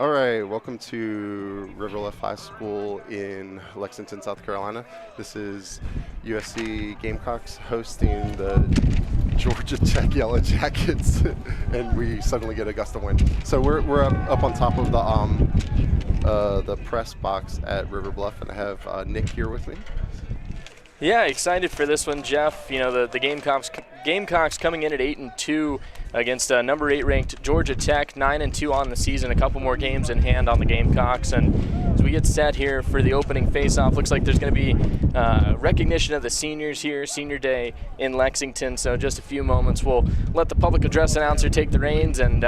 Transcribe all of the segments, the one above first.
All right, welcome to River Bluff High School in Lexington, South Carolina. This is USC Gamecocks hosting the Georgia Tech Yellow Jackets, and we suddenly get a gust of wind. So we're up on top of the press box at River Bluff, and I have Nick here with me. Yeah, excited for this one, Jeff. You know, the Gamecocks coming in at 8-2 against number 8 ranked Georgia Tech, 9-2 on the season. A couple more games in hand on the Gamecocks, and as we get set here for the opening face-off, looks like there's going to be recognition of the seniors here, Senior Day in Lexington. So just a few moments, we'll let the public address announcer take the reins and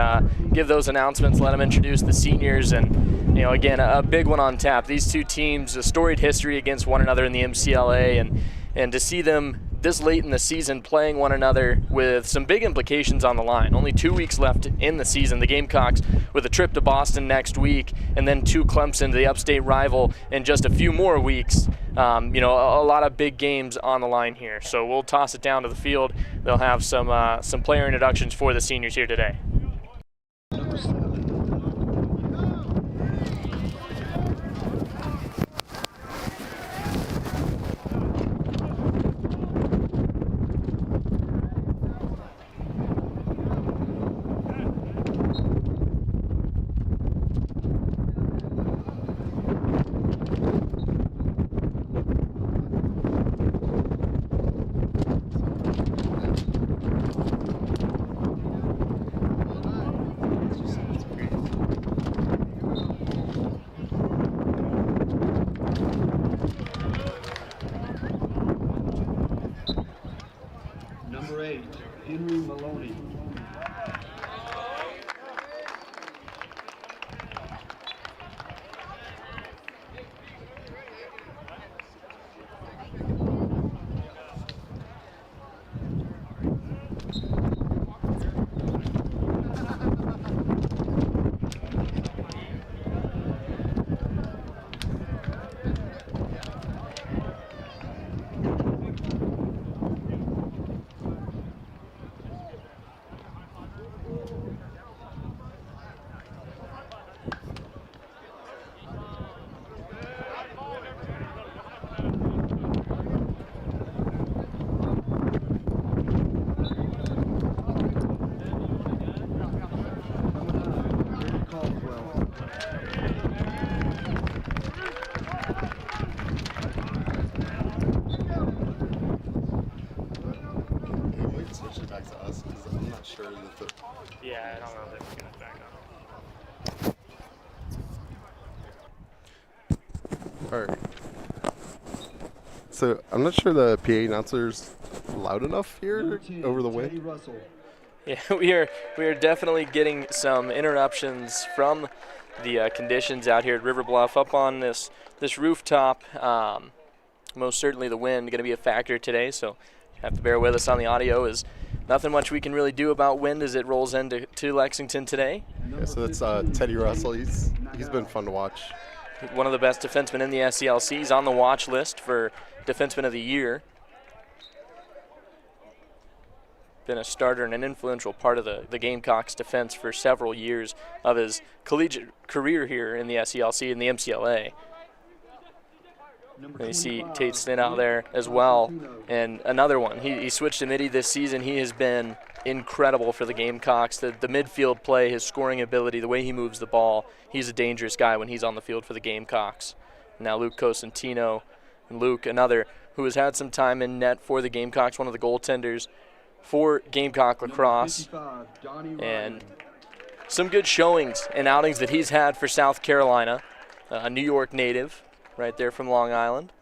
give those announcements. Let them introduce the seniors, and you know, again, a big one on tap. These two teams, a storied history against one another in the MCLA, and to see them this late in the season playing one another with some big implications on the line. Only 2 weeks left in the season. The Gamecocks with a trip to Boston next week, and then to Clemson, the upstate rival, in just a few more weeks. You know, a lot of big games on the line here. So we'll toss it down to the field. They'll have some player introductions for the seniors here today. Number 8, Henry Maloney. Yeah, I don't know if it's going to back up. All right. So I'm not sure the PA announcer's loud enough here over the wind. Yeah, we are definitely getting some interruptions from the conditions out here at River Bluff up on this rooftop. Most certainly the wind going to be a factor today, so you have to bear with us on the audio. Is nothing much we can really do about wind as it rolls into Lexington today. Yeah, so that's Teddy Russell. He's been fun to watch. One of the best defensemen in the SCLC. He's on the watch list for Defenseman of the Year. Been a starter and an influential part of the Gamecocks defense for several years of his collegiate career here in the SCLC and the MCLA. And you see Tate Snit out there as well. And another one, he switched to midi this season. He has been incredible for the Gamecocks. The midfield play, his scoring ability, the way he moves the ball, he's a dangerous guy when he's on the field for the Gamecocks. Now Luke Cosentino, and Luke, another who has had some time in net for the Gamecocks, one of the goaltenders for Gamecock Lacrosse. And some good showings and outings that he's had for South Carolina, a New York native. Right there from Long Island.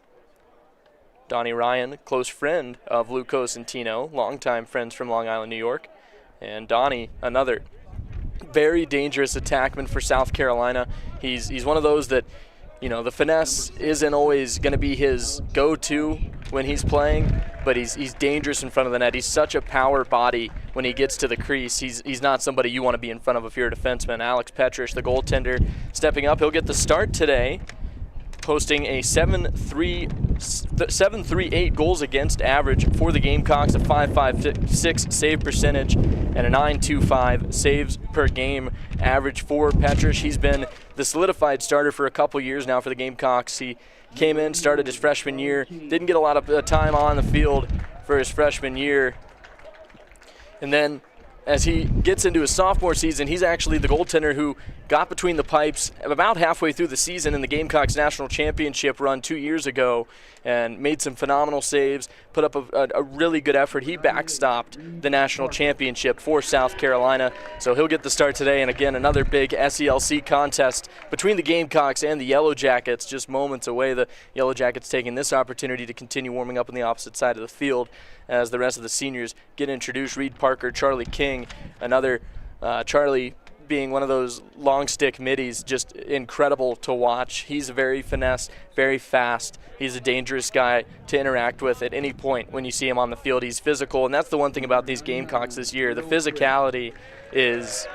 Donnie Ryan, close friend of Luke Cosentino, longtime friends from Long Island, New York. And Donnie, another very dangerous attackman for South Carolina. He's one of those that, you know, the finesse isn't always going to be his go-to when he's playing, but he's dangerous in front of the net. He's such a power body when he gets to the crease. He's not somebody you want to be in front of if you're a defenseman. Alex Petrish, the goaltender, stepping up. He'll get the start today, posting a 7-3 7.38 goals against average for the Gamecocks, a 5.56 save percentage, and a 9.25 saves per game average for Petrish. He's been the solidified starter for a couple years now for the Gamecocks. He came in, started his freshman year, didn't get a lot of time on the field for his freshman year. And then as he gets into his sophomore season, he's actually the goaltender who got between the pipes about halfway through the season in the Gamecocks national championship run 2 years ago and made some phenomenal saves, put up a really good effort. He backstopped the national championship for South Carolina, so he'll get the start today. And again, another big SELC contest between the Gamecocks and the Yellow Jackets, just moments away. The Yellow Jackets taking this opportunity to continue warming up on the opposite side of the field as the rest of the seniors get introduced. Reed Parker, Charlie King, another Charlie being one of those long stick middies, just incredible to watch. He's very finesse, very fast. He's a dangerous guy to interact with at any point when you see him on the field. He's physical, and that's the one thing about these Gamecocks this year. The physicality is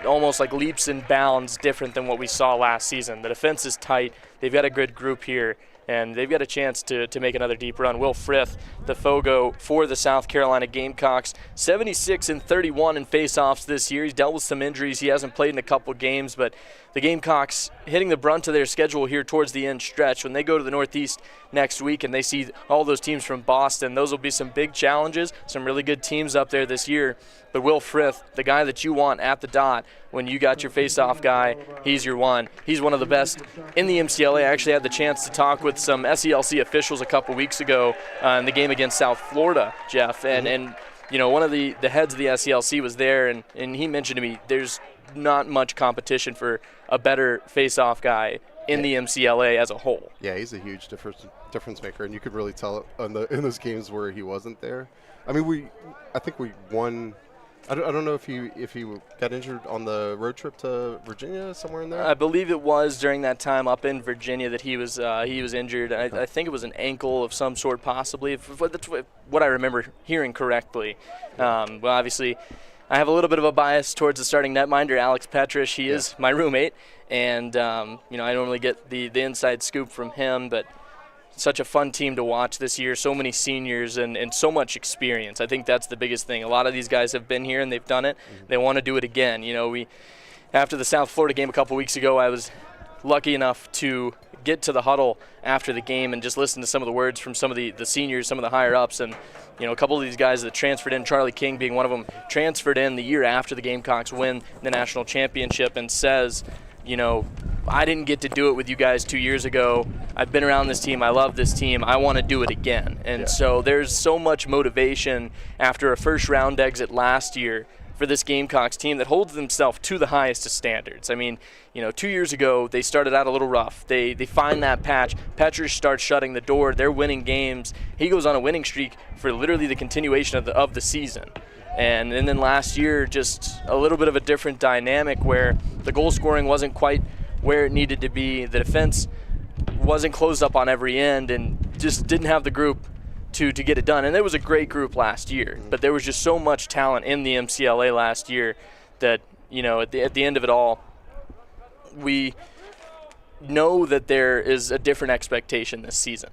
almost like leaps and bounds different than what we saw last season. The defense is tight. They've got a good group here, and they've got a chance to make another deep run. Will Frith, the Fogo for the South Carolina Gamecocks, 76-31 in faceoffs this year. He's dealt with some injuries. He hasn't played in a couple games, but the Gamecocks hitting the brunt of their schedule here towards the end stretch. When they go to the Northeast next week and they see all those teams from Boston, those will be some big challenges, some really good teams up there this year. But Will Frith, the guy that you want at the dot when you got your face-off guy, he's your one. He's one of the best in the MCLA. I actually had the chance to talk with some SELC officials a couple weeks ago in the game against South Florida, Jeff, and you know, one of the heads of the SELC was there, and he mentioned to me there's not much competition for a better face-off guy in the MCLA as a whole. Yeah, he's a huge difference maker, and you could really tell it in those games where he wasn't there. I mean, I think we won. I don't know if he got injured on the road trip to Virginia, somewhere in there. I believe it was during that time up in Virginia that he was injured. I think it was an ankle of some sort, possibly. That's what I remember hearing correctly. Well, obviously, I have a little bit of a bias towards the starting netminder, Alex Petrish. He is my roommate, and you know, I normally get the inside scoop from him, but such a fun team to watch this year. So many seniors and so much experience. I think that's the biggest thing. A lot of these guys have been here and they've done it. They want to do it again. You know, after the South Florida game a couple weeks ago, I was lucky enough to get to the huddle after the game and just listen to some of the words from some of the seniors, some of the higher ups, and you know, a couple of these guys that transferred in, Charlie King being one of them, transferred in the year after the Gamecocks win the national championship, and says, you know, I didn't get to do it with you guys 2 years ago. I've been around this team. I love this team. I want to do it again. And so there's so much motivation after a first-round exit last year for this Gamecocks team that holds themselves to the highest of standards. I mean, you know, 2 years ago, they started out a little rough. They find that patch. Petrish starts shutting the door. They're winning games. He goes on a winning streak for literally the continuation of the season. And then last year, just a little bit of a different dynamic where the goal scoring wasn't quite where it needed to be. The defense wasn't closed up on every end and just didn't have the group to get it done. And it was a great group last year, but there was just so much talent in the MCLA last year that, you know, at the end of it all, we know that there is a different expectation this season.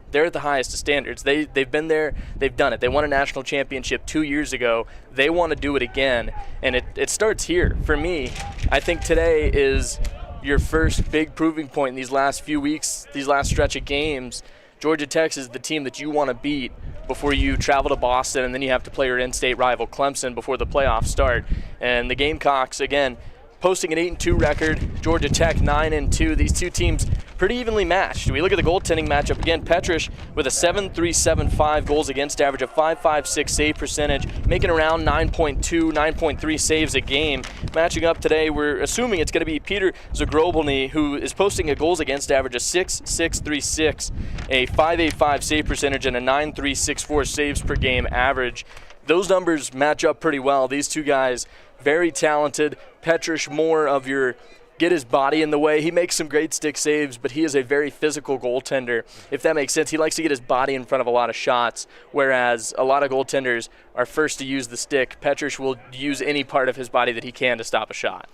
They're at the highest of standards. They've been there. They've done it. They won a national championship 2 years ago. They want to do it again, and it starts here. For me, I think today is your first big proving point in these last few weeks, these last stretch of games. Georgia Tech is the team that you want to beat before you travel to Boston, and then you have to play your in-state rival Clemson before the playoffs start. And the Gamecocks, again, posting an 8-2 record, Georgia Tech 9-2. These two teams pretty evenly matched. We look at the goaltending matchup again. Petrish with a 7.375 goals against average, a 5.56 save percentage, making around 9.2, 9.3 saves a game. Matching up today, we're assuming it's going to be Peter Zagrobelny, who is posting a goals against average of 6.636, a 5.85 save percentage, and a 9.364 saves per game average. Those numbers match up pretty well. These two guys, very talented. Petrish more of your get his body in the way. He makes some great stick saves, but he is a very physical goaltender, if that makes sense. He likes to get his body in front of a lot of shots, whereas a lot of goaltenders are first to use the stick. Petrish will use any part of his body that he can to stop a shot.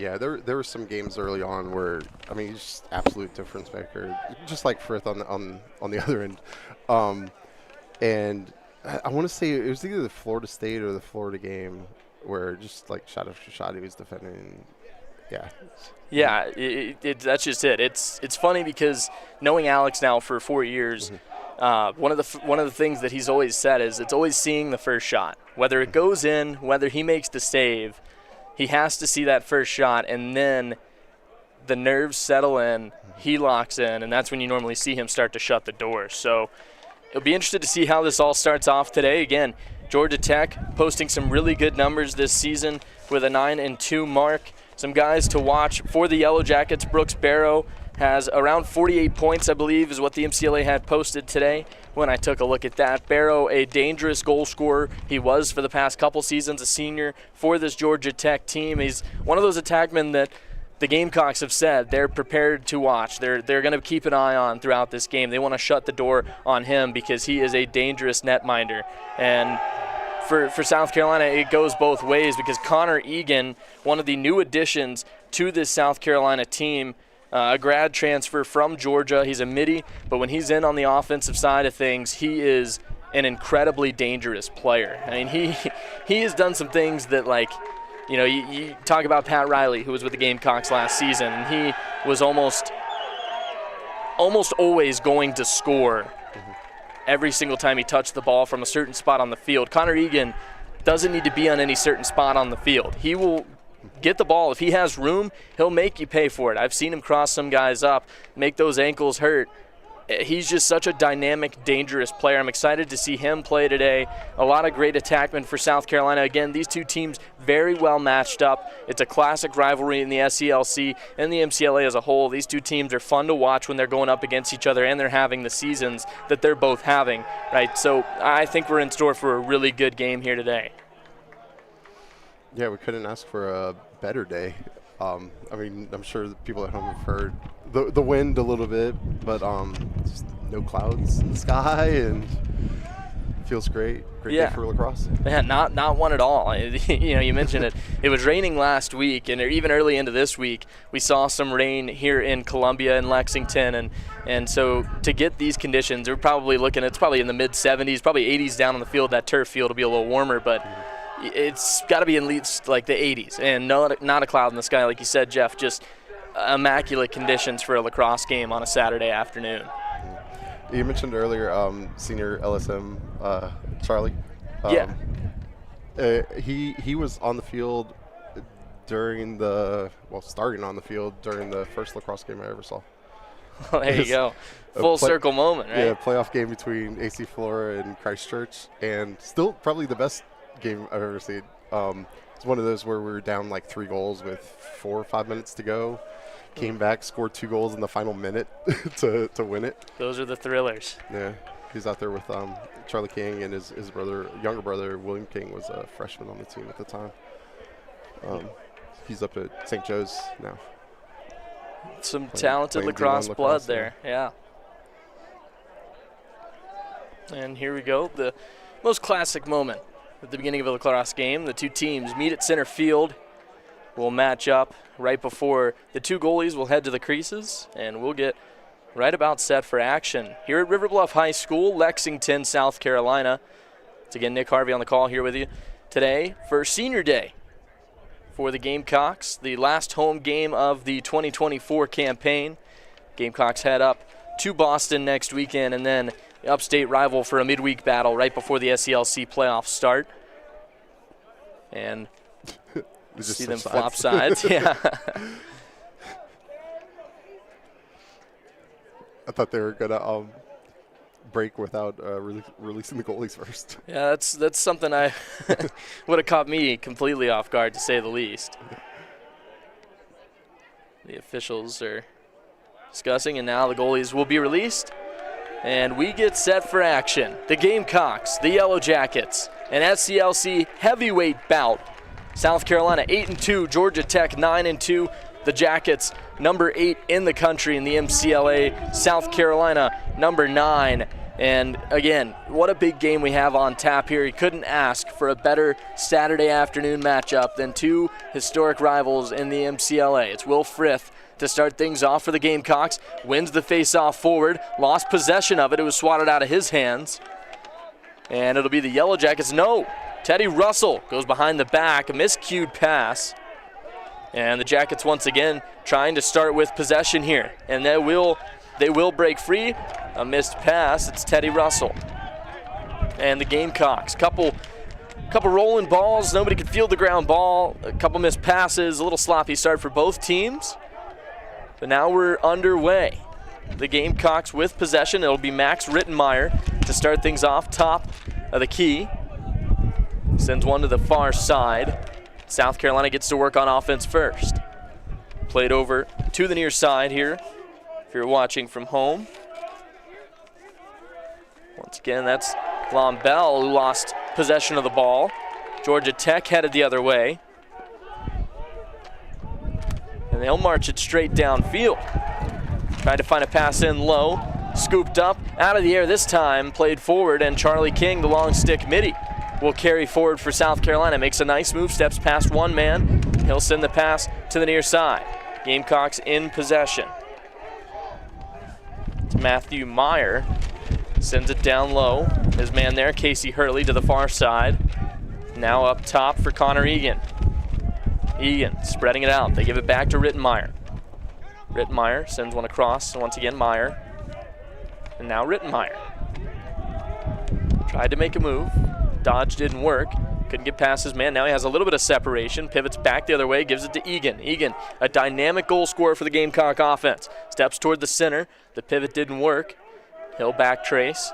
Yeah, there were some games early on where, I mean, he's just absolute difference maker, just like Frith on the other end. And I want to say it was either the Florida State or the Florida game where just like shot after shot he was defending. Yeah. Yeah, that's just it. It's funny because knowing Alex now for 4 years, one of the things that he's always said is it's always seeing the first shot. Whether it goes in, whether he makes the save, he has to see that first shot, and then the nerves settle in, he locks in, and that's when you normally see him start to shut the door. So it'll be interesting to see how this all starts off today. Again, Georgia Tech posting some really good numbers this season with a 9-2 mark. Some guys to watch for the Yellow Jackets. Brooks Barrow has around 48 points, I believe, is what the MCLA had posted today when I took a look at that. Barrow, a dangerous goal scorer. He was for the past couple seasons a senior for this Georgia Tech team. He's one of those attackmen that the Gamecocks have said they're prepared to watch. They're going to keep an eye on throughout this game. They want to shut the door on him because he is a dangerous netminder. And for South Carolina, it goes both ways because Connor Egan, one of the new additions to this South Carolina team, a grad transfer from Georgia. He's a midi, but when he's in on the offensive side of things, he is an incredibly dangerous player. I mean, he has done some things that, like, you know, you talk about Pat Riley, who was with the Gamecocks last season, and he was almost always going to score every single time he touched the ball from a certain spot on the field. Connor Egan doesn't need to be on any certain spot on the field. He will get the ball. If he has room, he'll make you pay for it. I've seen him cross some guys up, make those ankles hurt. He's just such a dynamic, dangerous player. I'm excited to see him play today. A lot of great attackmen for South Carolina. Again, these two teams very well matched up. It's a classic rivalry in the SELC and the MCLA as a whole. These two teams are fun to watch when they're going up against each other and they're having the seasons that they're both having, right? So I think we're in store for a really good game here today. Yeah, we couldn't ask for a better day. I mean, I'm sure the people at home have heard the wind a little bit, but just no clouds in the sky, and feels great. Great day for lacrosse. Yeah, not one at all. You know, you mentioned it. It was raining last week, and even early into this week, we saw some rain here in Columbia and Lexington, and so to get these conditions, we're probably looking. It's probably in the mid 70s, probably 80s down on the field. That turf field will be a little warmer, but it's got to be at least like the 80s, and not a cloud in the sky, like you said, Jeff. Just immaculate conditions for a lacrosse game on a Saturday afternoon. You mentioned earlier senior LSM Charlie. He was on the field starting on the field during the first lacrosse game I ever saw. Well, there you go. Full circle moment, right? Yeah, playoff game between AC Flora and Christchurch, and still probably the best game I've ever seen. It's one of those where we were down like 3 goals with 4 or 5 minutes to go. Came back, scored 2 goals in the final minute to win it. Those are the thrillers. Yeah, he's out there with Charlie King and his younger brother William King was a freshman on the team at the time. He's up at St. Joe's now. Some talented lacrosse blood there, yeah. And here we go, the most classic moment at the beginning of a lacrosse game. The two teams meet at center field. We'll match up right before the two goalies will head to the creases, and we'll get right about set for action. Here at River Bluff High School, Lexington, South Carolina. It's again Nick Harvey on the call here with you today for Senior Day for the Gamecocks, the last home game of the 2024 campaign. Gamecocks head up to Boston next weekend, and then the upstate rival for a midweek battle right before the SELC playoffs start. And see them flop sides. Yeah. I thought they were gonna break without releasing the goalies first. Yeah, that's something I would have caught me completely off guard, to say the least. The officials are discussing, and now the goalies will be released, and we get set for action. The Gamecocks, the Yellow Jackets, an SCLC heavyweight bout. South Carolina 8-2, Georgia Tech 9-2. The Jackets number 8 in the country in the MCLA. South Carolina number 9 And again, what a big game we have on tap here. You couldn't ask for a better Saturday afternoon matchup than two historic rivals in the MCLA. It's Will Frith to start things off for the Gamecocks. Wins the face-off forward, lost possession of it. It was swatted out of his hands. And it'll be the Yellow Jackets. No, Teddy Russell goes behind the back, a miscued pass. And the Jackets once again trying to start with possession here. And they will break free. A missed pass, it's Teddy Russell. And the Gamecocks, couple rolling balls, nobody could field the ground ball, a couple missed passes, a little sloppy start for both teams. But now we're underway. The Gamecocks with possession. It'll be Max Rittenmeyer to start things off top of the key. Sends one to the far side. South Carolina gets to work on offense first. Played over to the near side here, if you're watching from home. Once again, that's Lon Bell who lost possession of the ball. Georgia Tech headed the other way. And they'll march it straight downfield. Tried to find a pass in low, scooped up, out of the air this time, played forward, and Charlie King, the long stick midi, will carry forward for South Carolina. Makes a nice move, steps past one man. He'll send the pass to the near side. Gamecocks in possession. It's Matthew Meyer. Sends it down low. His man there, Casey Hurley, to the far side. Now up top for Connor Egan. Egan spreading it out. They give it back to Rittenmeyer. Rittenmeyer sends one across. Once again, Meyer. And now Rittenmeyer. Tried to make a move. Dodge didn't work. Couldn't get past his man. Now he has a little bit of separation. Pivots back the other way. Gives it to Egan. Egan, a dynamic goal scorer for the Gamecock offense. Steps toward the center. The pivot didn't work. He'll back trace.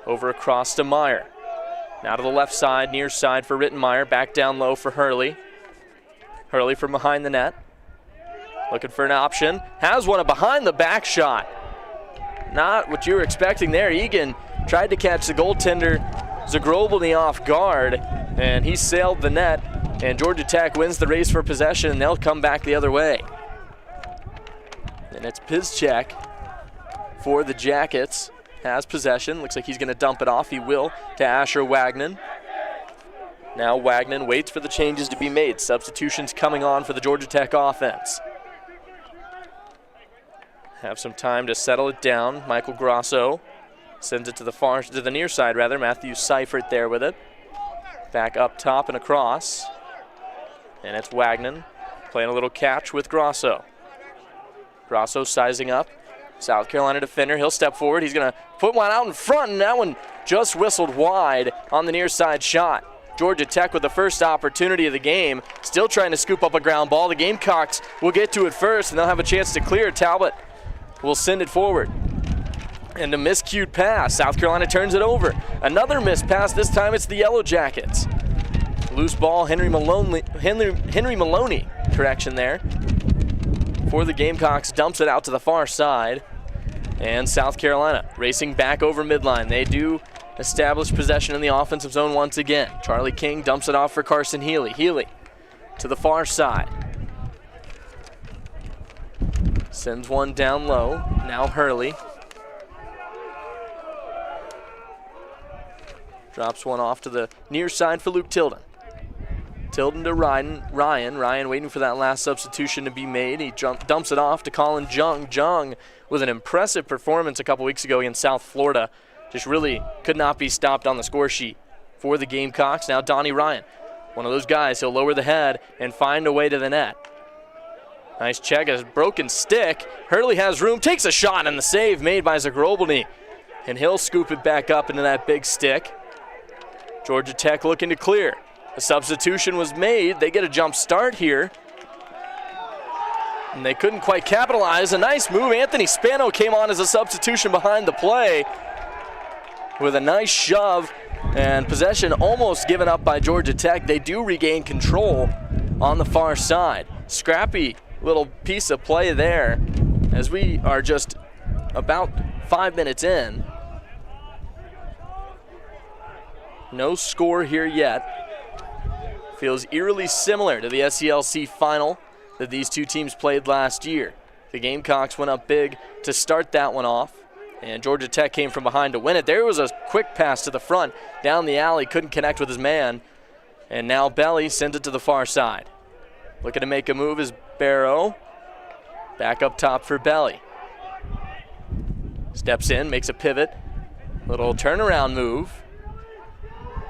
Over across to Meyer. Now to the left side, near side for Rittenmeyer. Back down low for Hurley. Hurley from behind the net. Looking for an option. Has one, a behind the back shot. Not what you were expecting there. Egan tried to catch the goaltender Zagrobelny off guard, and he sailed the net. And Georgia Tech wins the race for possession, and they'll come back the other way. And it's Piszczek for the Jackets. Has possession. Looks like he's going to dump it off. He will to Asher Wagnon. Now Wagnon waits for the changes to be made. Substitutions coming on for the Georgia Tech offense. Have some time to settle it down. Michael Grosso sends it to the near side rather. Matthew Seifert there with it. Back up top and across. And it's Wagnon playing a little catch with Grosso. Grosso sizing up. South Carolina defender, he'll step forward. He's going to put one out in front, and that one just whistled wide on the near side shot. Georgia Tech with the first opportunity of the game, still trying to scoop up a ground ball. The Gamecocks will get to it first, and they'll have a chance to clear. Talbot will send it forward. And a miscued pass. South Carolina turns it over. Another missed pass. This time it's the Yellow Jackets. Loose ball, Henry Maloney, correction there. For the Gamecocks, dumps it out to the far side. And South Carolina racing back over midline. They do establish possession in the offensive zone once again. Charlie King dumps it off for Carson Healy. Healy to the far side. Sends one down low. Now Hurley. Drops one off to the near side for Luke Tilden. Tilden to Ryan. Ryan waiting for that last substitution to be made. He dumps it off to Colin Jung. Jung with an impressive performance a couple weeks ago against South Florida. Just really could not be stopped on the score sheet for the Gamecocks. Now Donnie Ryan, one of those guys, he'll lower the head and find a way to the net. Nice check, a broken stick. Hurley has room, takes a shot, and the save made by Zagrobelny. And he'll scoop it back up into that big stick. Georgia Tech looking to clear. A substitution was made. They get a jump start here. And they couldn't quite capitalize. A nice move. Anthony Spano came on as a substitution behind the play with a nice shove, and possession almost given up by Georgia Tech. They do regain control on the far side. Scrappy little piece of play there as we are just about 5 minutes in. No score here yet. Feels eerily similar to the SELC final that these two teams played last year. The Gamecocks went up big to start that one off, And Georgia Tech came from behind to win it. There was a quick pass to the front, down the alley, couldn't connect with his man. And now Belly sends it to the far side. Looking to make a move is Barrow. Back up top for Belly. Steps in, makes a pivot. Little turnaround move.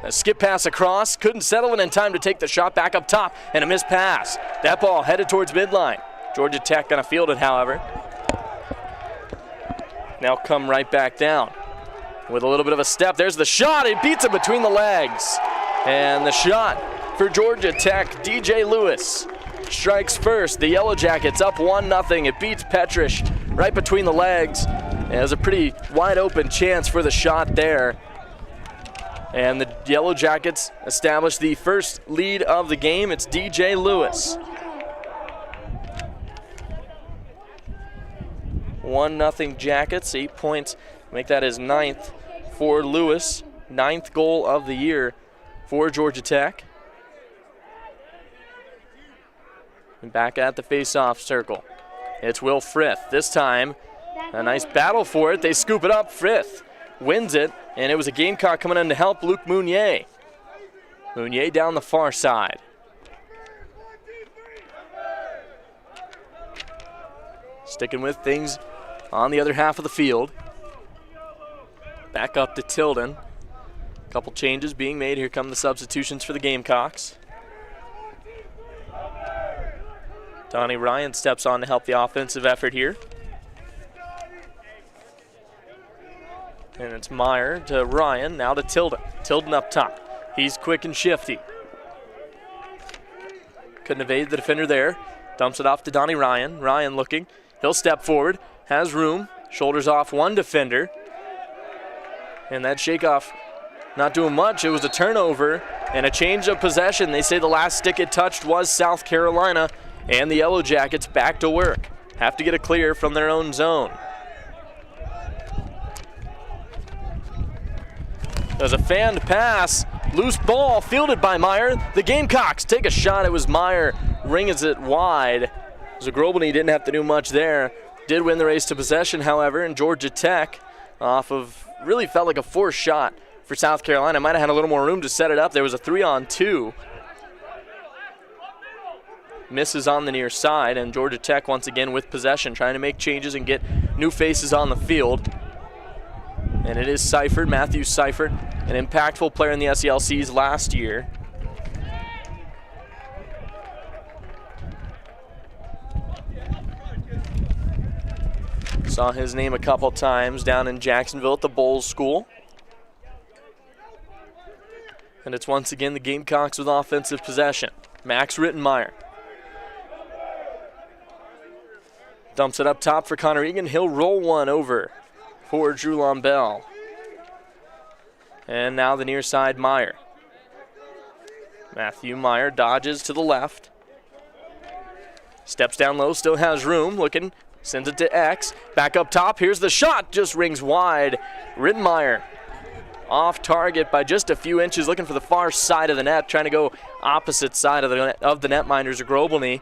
A skip pass across, couldn't settle it in time to take the shot. Back up top, and a missed pass. That ball headed towards midline. Georgia Tech gonna field it, however. Now come right back down. With a little bit of a step, there's the shot. It beats him between the legs. And the shot for Georgia Tech, DJ Lewis strikes first. The Yellow Jackets up 1-0. It beats Petrish right between the legs. And it was a pretty wide open chance for the shot there. And the Yellow Jackets establish the first lead of the game. It's DJ Lewis. 1-0 Jackets, 8 points. Make that his 9th for Lewis. 9th goal of the year for Georgia Tech. And back at the face-off circle. It's Will Frith. This time, a nice battle for it. They scoop it up. Frith wins it, and it was a Gamecock coming in to help Luke Mounier. Mounier down the far side. Sticking with things on the other half of the field. Back up to Tilden. A couple changes being made. Here come the substitutions for the Gamecocks. Donnie Ryan steps on to help the offensive effort here. And it's Meyer to Ryan, now to Tilden. Tilden up top. He's quick and shifty. Couldn't evade the defender there. Dumps it off to Donnie Ryan. Ryan looking. He'll step forward. Has room. Shoulders off one defender. And that shakeoff not doing much. It was a turnover and a change of possession. They say the last stick it touched was South Carolina. And the Yellow Jackets back to work. Have to get a clear from their own zone. There's a fanned pass. Loose ball fielded by Meyer. The Gamecocks take a shot. It was Meyer. Rings it wide. Zagrobany didn't have to do much there. Did win the race to possession, however, and Georgia Tech off of really felt like a forced shot for South Carolina. Might have had a little more room to set it up. There was a 3-on-2. Misses on the near side, and Georgia Tech once again with possession, trying to make changes and get new faces on the field. And it is Seifert, Matthew Seifert, an impactful player in the SELCs last year. Saw his name a couple times down in Jacksonville at the Bowles School. And it's once again the Gamecocks with offensive possession. Max Rittenmeyer. Dumps it up top for Connor Egan. He'll roll one over for Drew Lombell. And now the near side Meyer. Matthew Meyer dodges to the left. Steps down low, still has room, looking, sends it to X. Back up top, here's the shot, just rings wide. Rittenmeyer off target by just a few inches, looking for the far side of the net, trying to go opposite side of the netminders of Grobelny.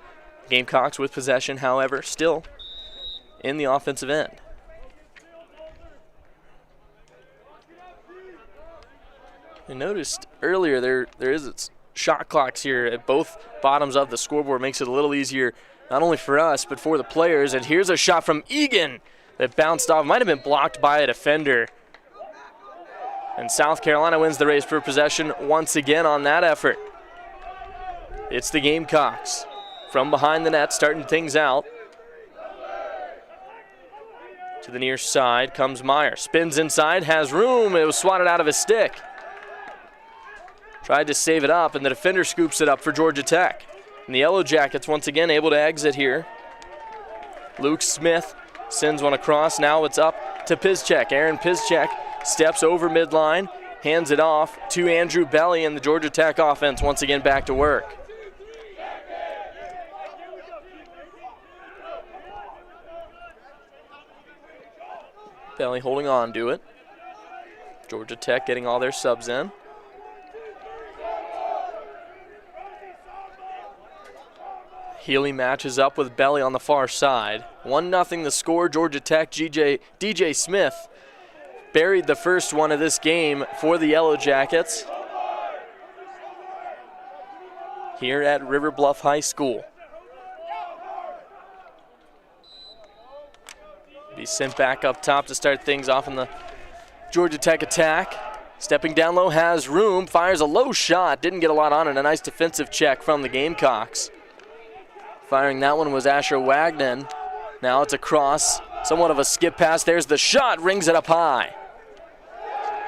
Gamecocks with possession, however, still in the offensive end. I noticed earlier there is shot clocks here at both bottoms of the scoreboard. Makes it a little easier not only for us but for the players. And here's a shot from Egan that bounced off. Might have been blocked by a defender. And South Carolina wins the race for possession once again on that effort. It's the Gamecocks from behind the net starting things out. To the near side comes Meyer. Spins inside, has room. It was swatted out of his stick. Tried to save it up, and the defender scoops it up for Georgia Tech. And the Yellow Jackets once again able to exit here. Luke Smith sends one across. Now it's up to Piszczek. Aaron Piszczek steps over midline, hands it off to Andrew Belly, and the Georgia Tech offense once again back to work. Belly holding on to it. Georgia Tech getting all their subs in. Healy matches up with Belly on the far side. 1-0 the score. Georgia Tech, DJ Smith buried the first one of this game for the Yellow Jackets here at River Bluff High School. Be sent back up top to start things off in the Georgia Tech attack. Stepping down low, has room, fires a low shot, didn't get a lot on it. A nice defensive check from the Gamecocks. Firing that one was Asher Wagner. Now it's a cross, somewhat of a skip pass. There's the shot, rings it up high.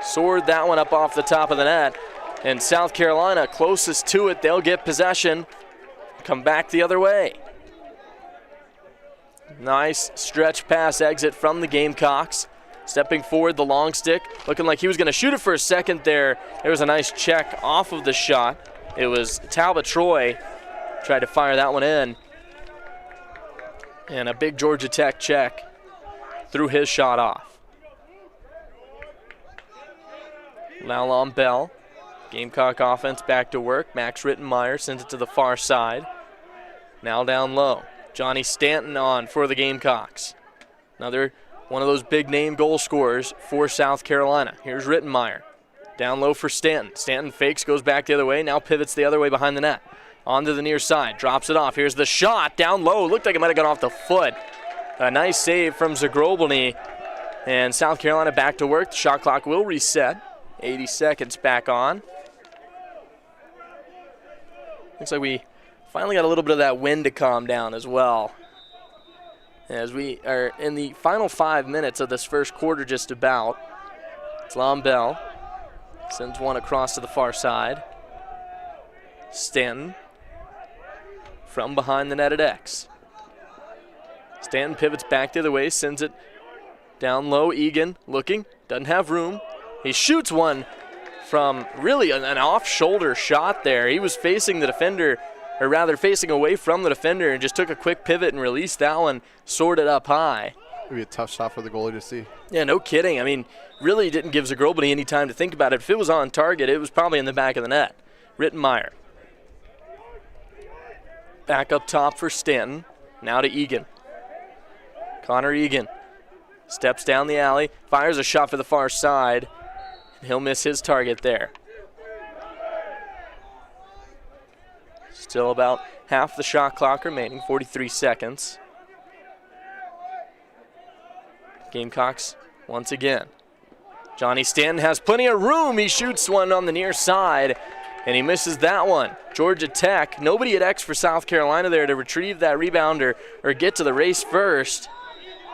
Soared that one up off the top of the net. And South Carolina closest to it, they'll get possession. Come back the other way. Nice stretch pass exit from the Gamecocks. Stepping forward, the long stick, looking like he was going to shoot it for a second there. There was a nice check off of the shot. It was Talbot Troy tried to fire that one in. And a big Georgia Tech check threw his shot off. Lalon Bell, Gamecock offense back to work. Max Rittenmeyer sends it to the far side. Now down low. Johnny Stanton on for the Gamecocks. Another one of those big name goal scorers for South Carolina. Here's Rittenmeyer. Down low for Stanton. Stanton fakes, goes back the other way, now pivots the other way behind the net. Onto the near side, drops it off. Here's the shot, down low. Looked like it might have gone off the foot. A nice save from Zagrobelny. And South Carolina back to work. The shot clock will reset. 80 seconds back on. Looks like we finally got a little bit of that wind to calm down as well, as we are in the final 5 minutes of this first quarter just about. It's Lombell. Sends one across to the far side. Stanton from behind the net at X. Stanton pivots back the other way, sends it down low. Egan looking, doesn't have room. He shoots one from really an off-shoulder shot there. He was facing the defender, or rather facing away from the defender, and just took a quick pivot and released that one, soared it up high. It'd be a tough shot for the goalie to see. Yeah, no kidding. I mean, really didn't give Zagrobelny any time to think about it. If it was on target, it was probably in the back of the net. Rittenmeyer. Back up top for Stanton. Now to Egan. Connor Egan steps down the alley, fires a shot for the far side, and he'll miss his target there. Still about half the shot clock remaining, 43 seconds. Gamecocks once again. Johnny Stanton has plenty of room. He shoots one on the near side, and he misses that one. Georgia Tech, nobody at X for South Carolina there to retrieve that rebound or get to the race first.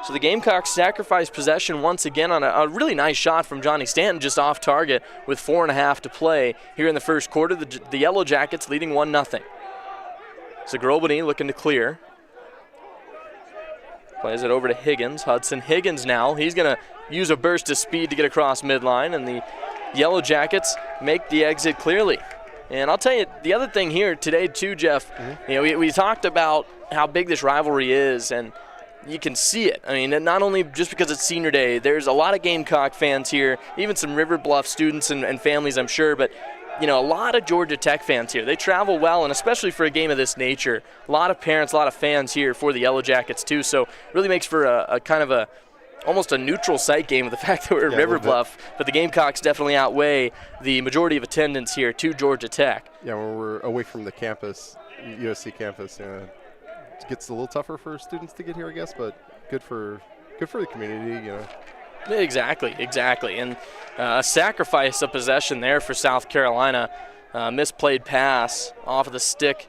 So the Gamecocks sacrifice possession once again on a really nice shot from Johnny Stanton, just off target with 4.5 to play here in the first quarter. The Yellow Jackets leading 1-0. Zagrobelny looking to clear. Plays it over to Higgins. Hudson Higgins now. He's going to use a burst of speed to get across midline, and the Yellow Jackets make the exit clearly. And I'll tell you, the other thing here today too, Jeff, you know, we talked about how big this rivalry is, and you can see it. I mean, not only just because it's senior day, there's a lot of Gamecock fans here, even some River Bluff students and families, I'm sure, but you know, a lot of Georgia Tech fans here. They travel well, and especially for a game of this nature, a lot of parents, a lot of fans here for the Yellow Jackets too, so really makes for a kind of almost a neutral site game with the fact that we're at River Bluff, but the Gamecocks definitely outweigh the majority of attendance here to Georgia Tech. Yeah, when we're away from the campus, USC campus, you know, it gets a little tougher for students to get here, I guess, but good for the community, you know. Exactly. And a sacrifice of possession there for South Carolina. Misplayed pass off of the stick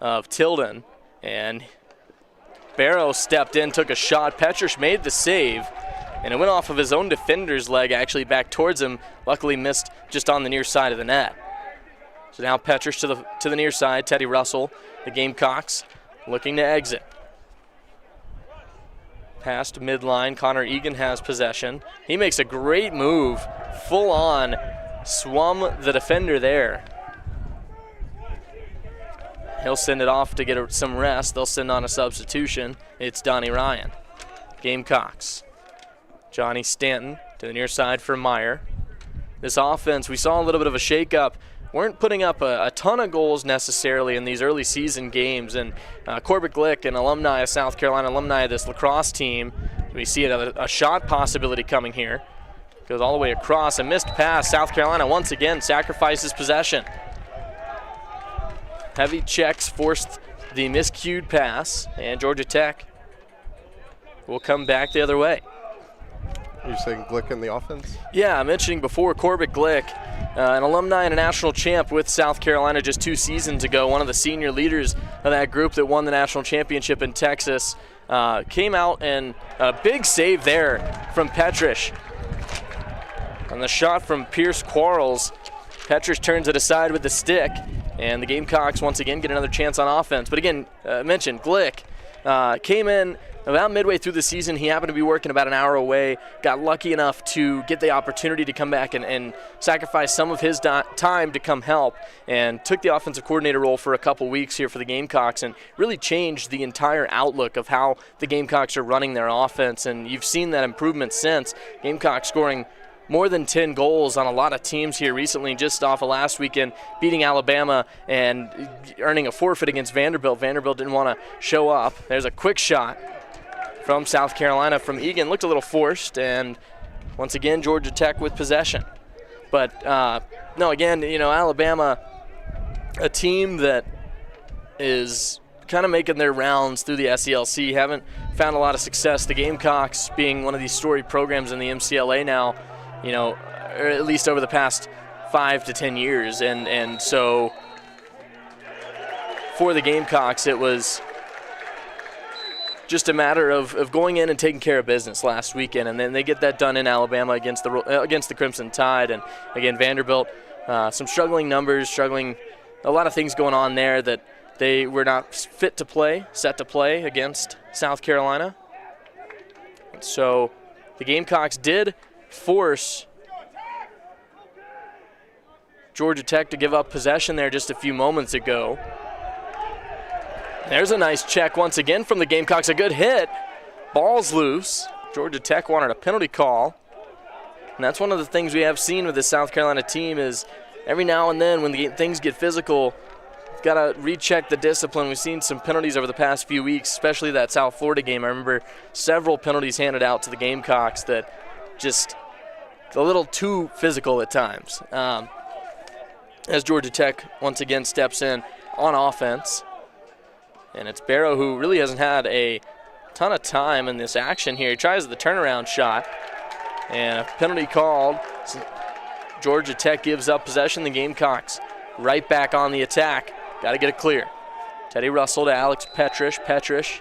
of Tilden, and Barrow stepped in, took a shot. Petrich made the save, and it went off of his own defender's leg, actually back towards him. Luckily missed just on the near side of the net. So now Petrich to the near side. Teddy Russell, the Gamecocks, looking to exit. Past midline, Connor Egan has possession. He makes a great move, full on, swum the defender there. He'll send it off to get some rest. They'll send on a substitution. It's Donnie Ryan. Gamecocks. Johnny Stanton to the near side for Meyer. This offense, we saw a little bit of a shakeup. Weren't putting up a ton of goals necessarily in these early season games. And Corbett Glick, an alumni of South Carolina, alumni of this lacrosse team, we see a shot possibility coming here. Goes all the way across. A missed pass. South Carolina once again sacrifices possession. Heavy checks forced the miscued pass, and Georgia Tech will come back the other way. You're saying Glick in the offense? Yeah, mentioning before, Corbett Glick, an alumni and a national champ with South Carolina just 2 seasons ago, one of the senior leaders of that group that won the national championship in Texas, came out and a big save there from Petrish. On the shot from Pierce Quarles, Petrish turns it aside with the stick, and the Gamecocks once again get another chance on offense. But again, mentioned Glick came in about midway through the season. He happened to be working about an hour away, got lucky enough to get the opportunity to come back and sacrifice some of his time to come help, and took the offensive coordinator role for a couple weeks here for the Gamecocks and really changed the entire outlook of how the Gamecocks are running their offense. And you've seen that improvement since. Gamecocks scoring more than 10 goals on a lot of teams here recently, just off of last weekend, beating Alabama and earning a forfeit against Vanderbilt. Vanderbilt didn't want to show up. There's a quick shot from South Carolina from Egan. Looked a little forced, and once again, Georgia Tech with possession. But, no, again, Alabama, a team that is kind of making their rounds through the SELC, haven't found a lot of success. The Gamecocks being one of these storied programs in the MCLA now, or at least over the past 5 to 10 years. And so for the Gamecocks, it was just a matter of going in and taking care of business last weekend, and then they get that done in Alabama against the Crimson Tide. And again, Vanderbilt, some struggling numbers, a lot of things going on there that they were not set to play against South Carolina. So the Gamecocks did force Georgia Tech to give up possession there just a few moments ago. There's a nice check once again from the Gamecocks. A good hit. Ball's loose. Georgia Tech wanted a penalty call. And that's one of the things we have seen with this South Carolina team is every now and then when things get physical, you've got to recheck the discipline. We've seen some penalties over the past few weeks, especially that South Florida game. I remember several penalties handed out to the Gamecocks that just a little too physical at times. As Georgia Tech once again steps in on offense. And it's Barrow who really hasn't had a ton of time in this action here. He tries the turnaround shot, and a penalty called. Georgia Tech gives up possession. The Gamecocks right back on the attack. Got to get it clear. Teddy Russell to Alex Petrish. Petrish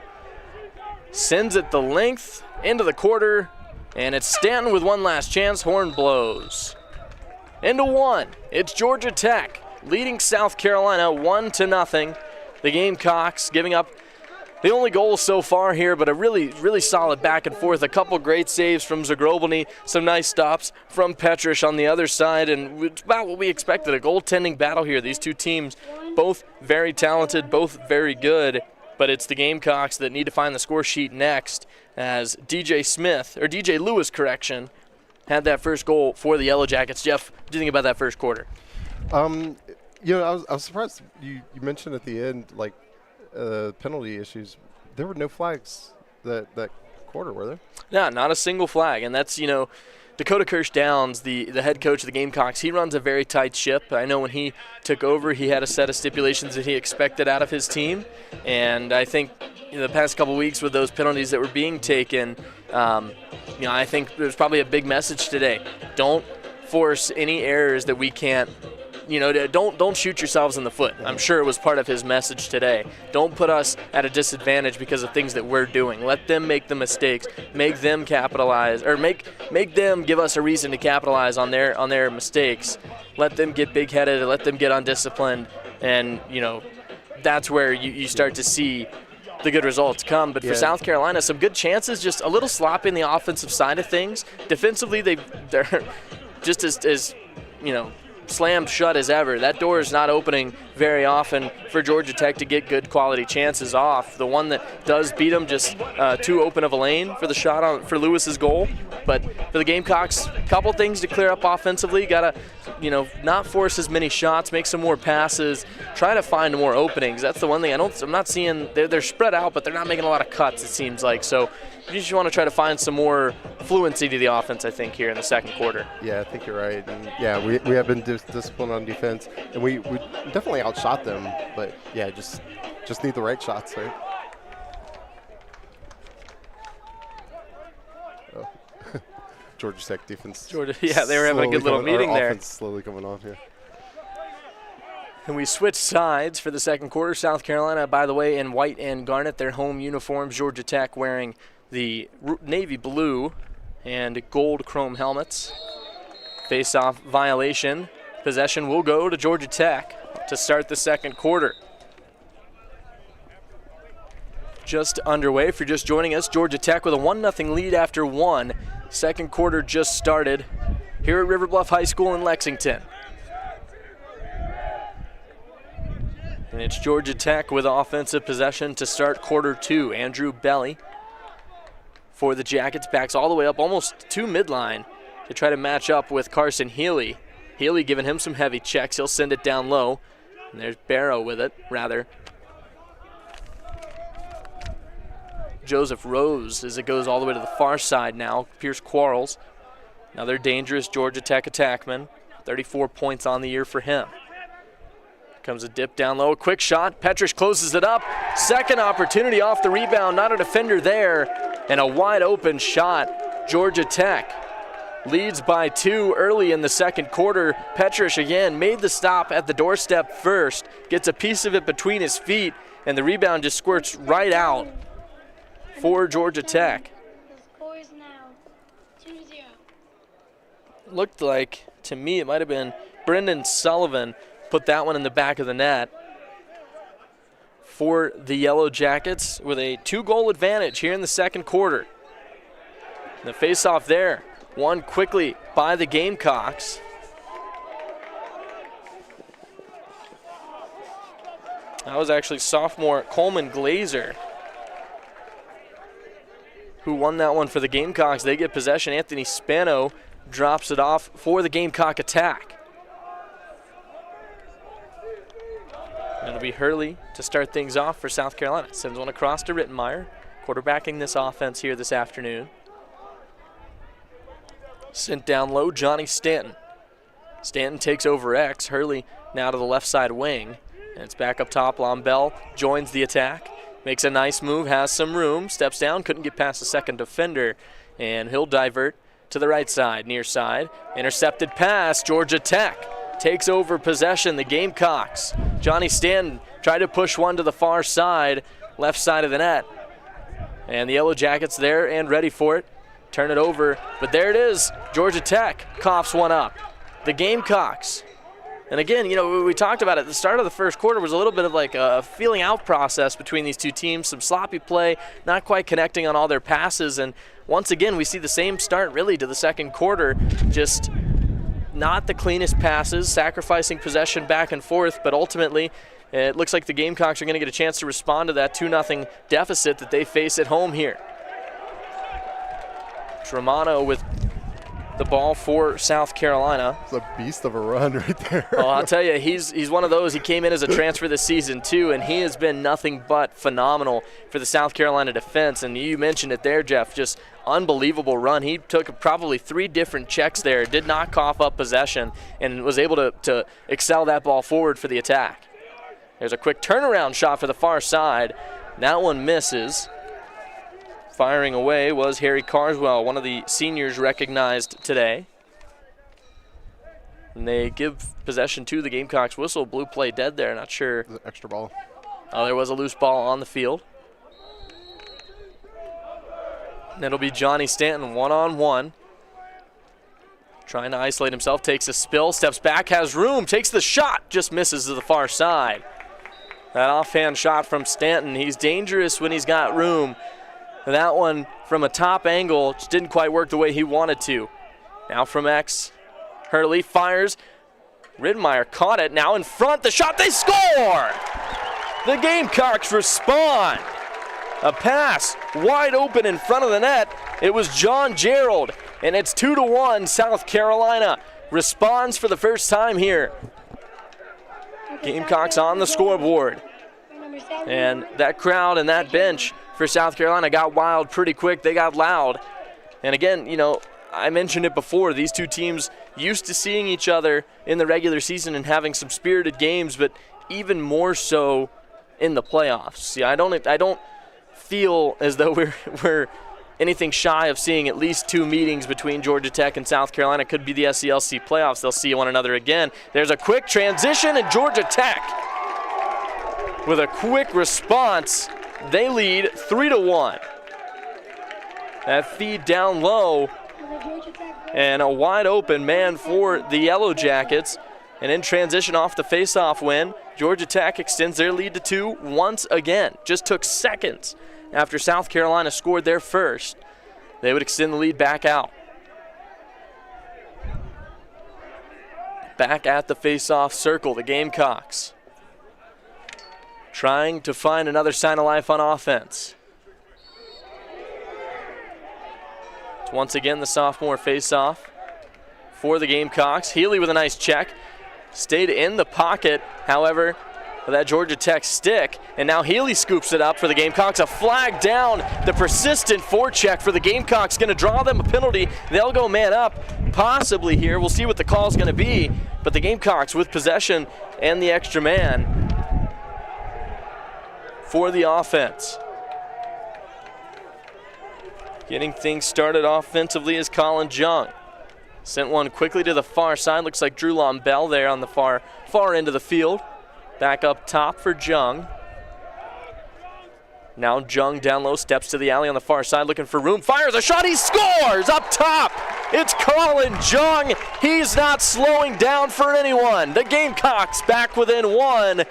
sends it the length into the quarter, and it's Stanton with one last chance. Horn blows. Into one. It's Georgia Tech leading South Carolina 1-0. The Gamecocks giving up the only goal so far here, but a really, really solid back and forth. A couple great saves from Zagrobany, some nice stops from Petrish on the other side, and it's about what we expected, a goaltending battle here. These two teams, both very talented, both very good, but it's the Gamecocks that need to find the score sheet next as DJ Lewis, had that first goal for the Yellow Jackets. Jeff, what do you think about that first quarter? I was surprised you mentioned at the end, like, penalty issues. There were no flags that quarter, were there? Yeah, not a single flag. And that's, Dakota Kirsch Downs, the head coach of the Gamecocks, he runs a very tight ship. I know when he took over, he had a set of stipulations that he expected out of his team. And I think the past couple weeks with those penalties that were being taken, I think there's probably a big message today. Don't force any errors that we can't. Don't shoot yourselves in the foot. I'm sure it was part of his message today. Don't put us at a disadvantage because of things that we're doing. Let them make the mistakes. Make them capitalize, or make them give us a reason to capitalize on their mistakes. Let them get big-headed. Let them get undisciplined, and that's where you start to see the good results come. But for South Carolina, some good chances. Just a little sloppy in the offensive side of things. Defensively, they're just as slammed shut as ever. That door is not opening very often for Georgia Tech to get good quality chances off. The one that does beat them just too open of a lane for the shot for Lewis's goal. But for the Gamecocks, a couple things to clear up offensively. Got to not force as many shots, make some more passes, try to find more openings. That's the one thing I'm not seeing. They're spread out, but they're not making a lot of cuts, it seems like. So you just want to try to find some more fluency to the offense, I think, here in the second quarter. Yeah, I think you're right. And yeah, we have been disciplined on defense, and we definitely outshot them. But yeah, just need the right shots, right? Oh. Georgia Tech defense. Yeah, they were having a good little meeting there. Offense slowly coming on here. And we switch sides for the second quarter. South Carolina, by the way, in white and garnet, their home uniforms. Georgia Tech wearing the navy blue and gold chrome helmets. Face-off violation. Possession will go to Georgia Tech to start the second quarter. Just underway. If you're just joining us, Georgia Tech with a 1-0 lead after one. Second quarter just started here at River Bluff High School in Lexington. And it's Georgia Tech with offensive possession to start quarter two. Andrew Belly for the Jackets, backs all the way up almost to midline to try to match up with Carson Healy. Healy giving him some heavy checks. He'll send it down low. And there's Barrow with it, rather. Joseph Rose as it goes all the way to the far side now. Pierce Quarles, another dangerous Georgia Tech attackman. 34 points on the year for him. Comes a dip down low, a quick shot. Petrish closes it up. Second opportunity off the rebound, not a defender there. And a wide open shot. Georgia Tech leads by 2 early in the second quarter. Petrish again made the stop at the doorstep first. Gets a piece of it between his feet, and the rebound just squirts right out for Georgia Tech. The score is now 2-0. Looked like, to me, it might have been Brendan Sullivan put that one in the back of the net for the Yellow Jackets with a 2-goal advantage here in the second quarter. The face-off there, won quickly by the Gamecocks. That was actually sophomore Coleman Glazer who won that one for the Gamecocks. They get possession. Anthony Spano drops it off for the Gamecock attack. It'll be Hurley to start things off for South Carolina. Sends one across to Rittenmeyer, quarterbacking this offense here this afternoon. Sent down low, Johnny Stanton. Stanton takes over X. Hurley now to the left side wing. And it's back up top. Lombell joins the attack. Makes a nice move, has some room, steps down, couldn't get past the second defender. And he'll divert to the right side, near side. Intercepted pass, Georgia Tech takes over possession, the Gamecocks. Johnny Stanton tried to push one to the far side, left side of the net. And the Yellow Jackets there and ready for it. Turn it over, but there it is. Georgia Tech coughs one up. The Gamecocks. And again, we talked about it. The start of the first quarter was a little bit of like a feeling out process between these two teams. Some sloppy play, not quite connecting on all their passes. And once again, we see the same start really to the second quarter. Just not the cleanest passes, sacrificing possession back and forth, but ultimately it looks like the Gamecocks are going to get a chance to respond to that 2-0 deficit that they face at home here. Tremano with the ball for South Carolina. It's a beast of a run right there. Well, I'll tell you, he's one of those. He came in as a transfer this season too, and he has been nothing but phenomenal for the South Carolina defense. And you mentioned it there, Jeff, just unbelievable run. He took probably 3 different checks there, did not cough up possession, and was able to excel that ball forward for the attack. There's a quick turnaround shot for the far side. That one misses. Firing away was Harry Carswell, one of the seniors recognized today. And they give possession to the Gamecocks. Whistle, blue play dead there, not sure. Extra ball. Oh, there was a loose ball on the field. And it'll be Johnny Stanton one-on-one. Trying to isolate himself, takes a spill, steps back, has room, takes the shot, just misses to the far side. That offhand shot from Stanton, he's dangerous when he's got room. That one from a top angle just didn't quite work the way he wanted to. Now from X, Hurley fires. Ridmeyer caught it, now in front, the shot, they score! The Gamecocks respond. A pass wide open in front of the net. It was John Gerald, and it's 2-1 South Carolina. responds for the first time here. Gamecocks on the scoreboard. And that crowd and that bench for South Carolina got wild pretty quick. They got loud. And again, you know, I mentioned it before, these two teams used to seeing each other in the regular season and having some spirited games, but even more so in the playoffs. See, I don't feel as though we're anything shy of seeing at least two meetings between Georgia Tech and South Carolina. Could be the SCLC playoffs. They'll see one another again. There's a quick transition, and Georgia Tech, with a quick response, they lead 3-1. That feed down low, and a wide open man for the Yellow Jackets. And in transition off the faceoff win, Georgia Tech extends their lead to 2 once again. Just took seconds after South Carolina scored their first. They would extend the lead back out. Back at the faceoff circle, the Gamecocks trying to find another sign of life on offense. It's once again the sophomore faceoff for the Gamecocks. Healy with a nice check. Stayed in the pocket, however, with that Georgia Tech stick, and now Healy scoops it up for the Gamecocks. A flag down, the persistent forecheck for the Gamecocks going to draw them a penalty. They'll go man up, possibly here. We'll see what the call's going to be, but the Gamecocks with possession and the extra man for the offense. Getting things started offensively is Colin Jung. Sent one quickly to the far side. Looks like Drew Lombell there on the far end of the field. Back up top for Jung. Now Jung down low, steps to the alley on the far side, looking for room. Fires a shot, he scores up top. It's Colin Jung. He's not slowing down for anyone. The Gamecocks back within 1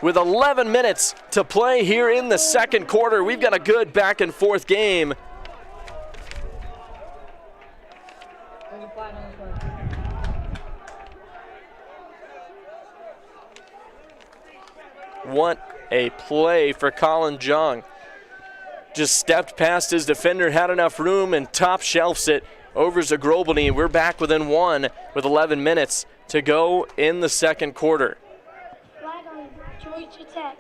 with 11 minutes to play here in the second quarter. We've got a good back and forth game. What a play for Colin Jung. Just stepped past his defender, had enough room, and top shelves it over Zagrobany. We're back within 1 with 11 minutes to go in the second quarter. Flag on Georgia Tech.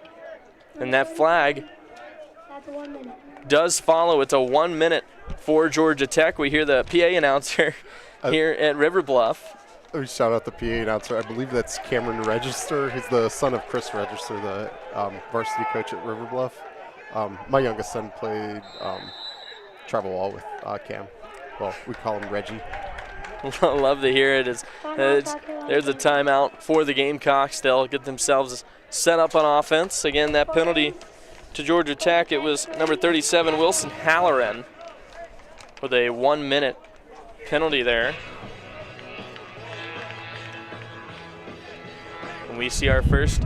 And that flag That's 1 minute. does follow. It's a 1 minute for Georgia Tech. We hear the PA announcer here at River Bluff. Shout out the PA announcer. I believe that's Cameron Register. He's the son of Chris Register, the varsity coach at River Bluff. My youngest son played travel wall with Cam. Well, we call him Reggie. Love to hear it. There's a timeout for the Gamecocks. They'll get themselves set up on offense. Again, that penalty to Georgia Tech, it was number 37, Wilson Halloran, with a 1 minute penalty there. And we see our first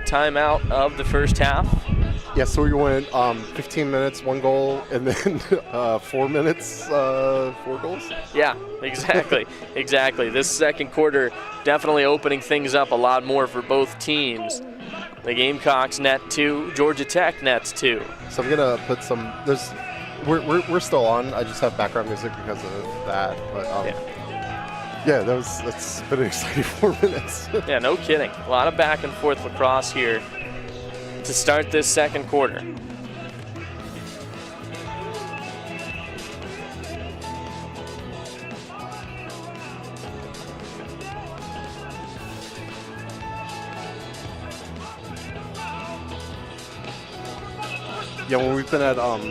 timeout of the first half. Yeah, so we went 15 minutes, 1 goal, and then 4 minutes, 4 goals. Yeah, exactly, exactly. This second quarter definitely opening things up a lot more for both teams. The Gamecocks net 2, Georgia Tech nets 2. So I'm gonna put some. We're still on. I just have background music because of that. But yeah, that's been an exciting 4 minutes. Yeah, no kidding. A lot of back and forth lacrosse here to start this second quarter. Yeah, when we've been at the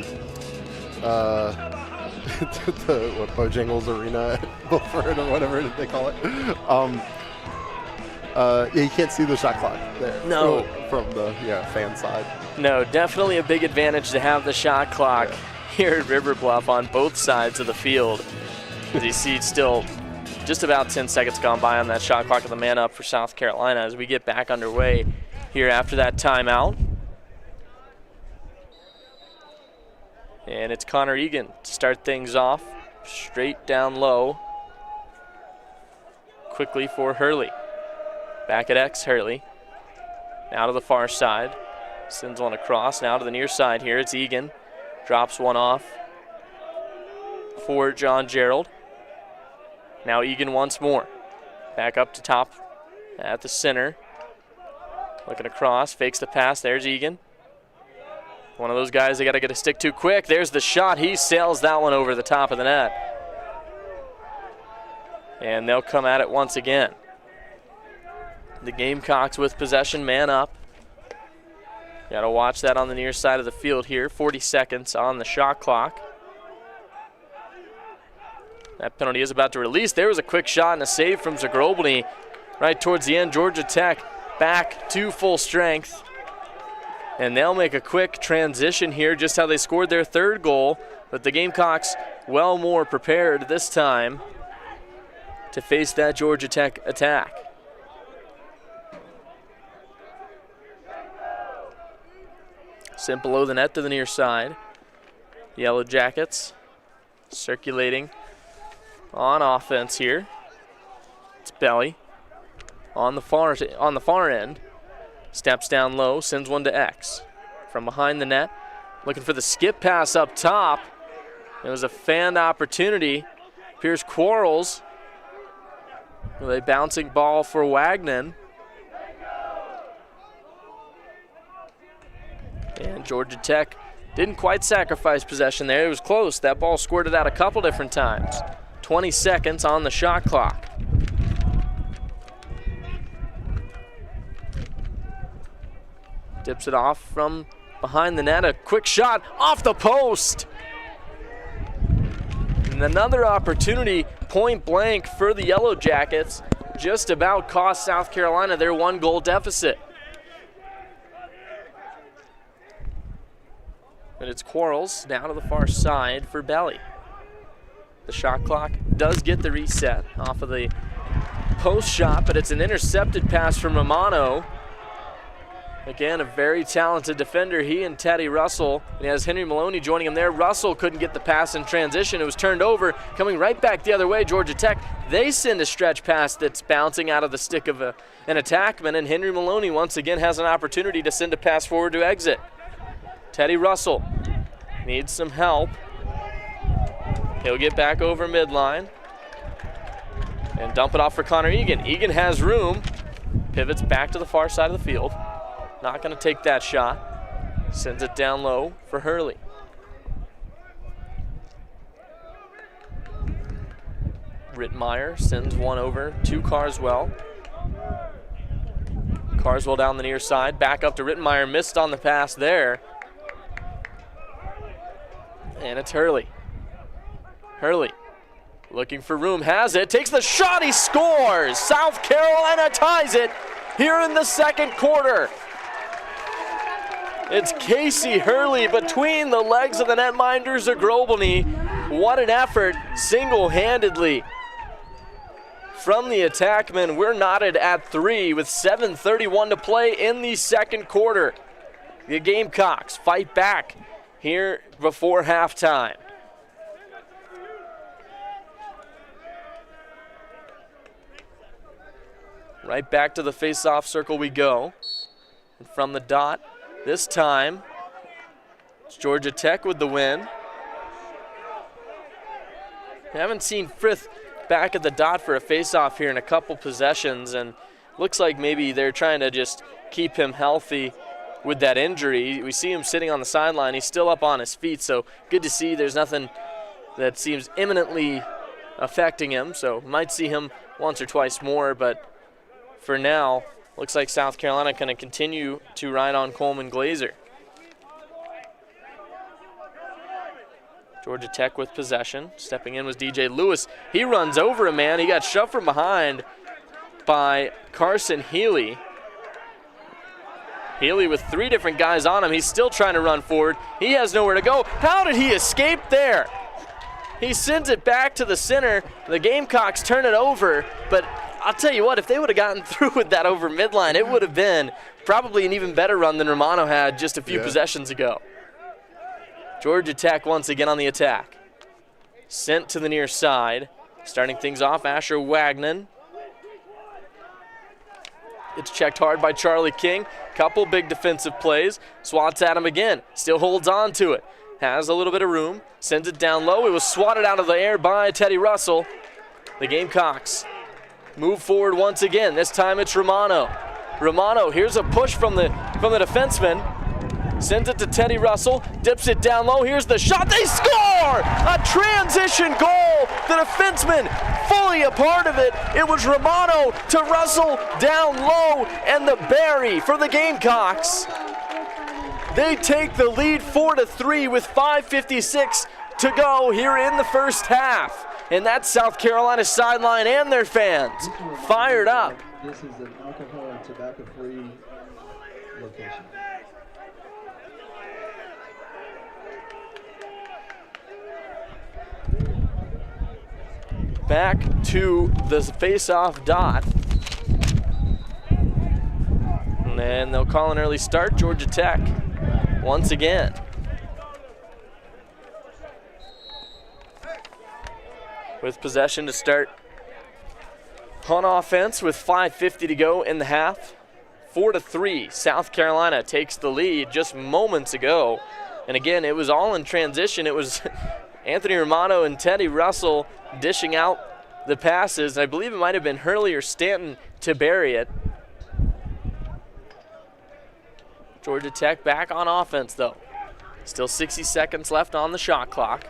Bojangles Arena at Milford or whatever they call it. Yeah, you can't see the shot clock there. No. From the fan side. No, definitely a big advantage to have the shot clock here at River Bluff on both sides of the field. As you see, it's still just about 10 seconds gone by on that shot clock of the man up for South Carolina as we get back underway here after that timeout. And it's Connor Egan to start things off, straight down low. Quickly for Hurley. Back at X, Hurley. Now to the far side. Sends one across, now to the near side here. It's Egan. Drops one off for John Gerald. Now Egan once more. Back up to top at the center. Looking across, fakes the pass. There's Egan. One of those guys they got to get a stick to quick. There's the shot. He sails that one over the top of the net. And they'll come at it once again. The Gamecocks with possession, man up. Got to watch that on the near side of the field here. 40 seconds on the shot clock. That penalty is about to release. There was a quick shot and a save from Zagrobny right towards the end. Georgia Tech back to full strength. And they'll make a quick transition here, just how they scored their third goal. But the Gamecocks well more prepared this time to face that Georgia Tech attack. Sent below the net to the near side. Yellow Jackets circulating on offense here. It's Belly on the far end. Steps down low, sends one to X. From behind the net, looking for the skip pass up top. It was a fanned opportunity. Pierce Quarles with a bouncing ball for Wagner. And Georgia Tech didn't quite sacrifice possession there. It was close. That ball squirted out a couple different times. 20 seconds on the shot clock. Dips it off from behind the net. A quick shot off the post. And another opportunity, point blank for the Yellow Jackets. Just about cost South Carolina their 1-goal deficit. But it's Quarles down to the far side for Belly. The shot clock does get the reset off of the post shot, but it's an intercepted pass from Romano. Again, a very talented defender. He and Teddy Russell. And he has Henry Maloney joining him there. Russell couldn't get the pass in transition. It was turned over, coming right back the other way. Georgia Tech, they send a stretch pass that's bouncing out of the stick of an attackman, and Henry Maloney once again has an opportunity to send a pass forward to exit. Teddy Russell needs some help. He'll get back over midline and dump it off for Connor Egan. Egan has room, pivots back to the far side of the field. Not going to take that shot. Sends it down low for Hurley. Rittmeyer sends one over to Carswell. Carswell down the near side, back up to Rittmeyer, missed on the pass there. And it's Hurley. Hurley looking for room, has it, takes the shot, he scores! South Carolina ties it here in the second quarter. It's Casey Hurley between the legs of the netminder Zagrobny. What an effort, single-handedly from the attackman. We're knotted at 3 with 7:31 to play in the second quarter. The Gamecocks fight back here before halftime. Right back to the face-off circle we go. And from the dot, this time, it's Georgia Tech with the win. We haven't seen Frith back at the dot for a face-off here in a couple possessions, and looks like maybe they're trying to just keep him healthy with that injury. We see him sitting on the sideline. He's still up on his feet, so good to see there's nothing that seems imminently affecting him, so might see him once or twice more, but for now, looks like South Carolina going to continue to ride on Coleman Glazer. Georgia Tech with possession. Stepping in was DJ Lewis. He runs over a man. He got shoved from behind by Carson Healy. Healy with 3 different guys on him. He's still trying to run forward. He has nowhere to go. How did he escape there? He sends it back to the center. The Gamecocks turn it over, but I'll tell you what, if they would have gotten through with that over midline, it would have been probably an even better run than Romano had just a few possessions ago. Georgia Tech once again on the attack. Sent to the near side. Starting things off, Asher Wagner. It's checked hard by Charlie King. Couple big defensive plays. Swats at him again. Still holds on to it. Has a little bit of room. Sends it down low. It was swatted out of the air by Teddy Russell. The Gamecocks move forward once again. This time it's Romano. Romano, here's a push from the defenseman. Sends it to Teddy Russell, dips it down low. Here's the shot. They score! A transition goal. The defenseman fully a part of it. It was Romano to Russell down low, and the bury for the Gamecocks. They take the lead 4-3 with 5:56 to go here in the first half. And that's South Carolina sideline and their fans fired up. This is an alcohol and tobacco-free location. Back to the face-off dot. And then they'll call an early start, Georgia Tech, once again. With possession to start on offense with 5:50 to go in the half. 4-3, South Carolina takes the lead just moments ago. And again, it was all in transition. It was Anthony Romano and Teddy Russell dishing out the passes. I believe it might have been Hurley or Stanton to bury it. Georgia Tech back on offense though. Still 60 seconds left on the shot clock.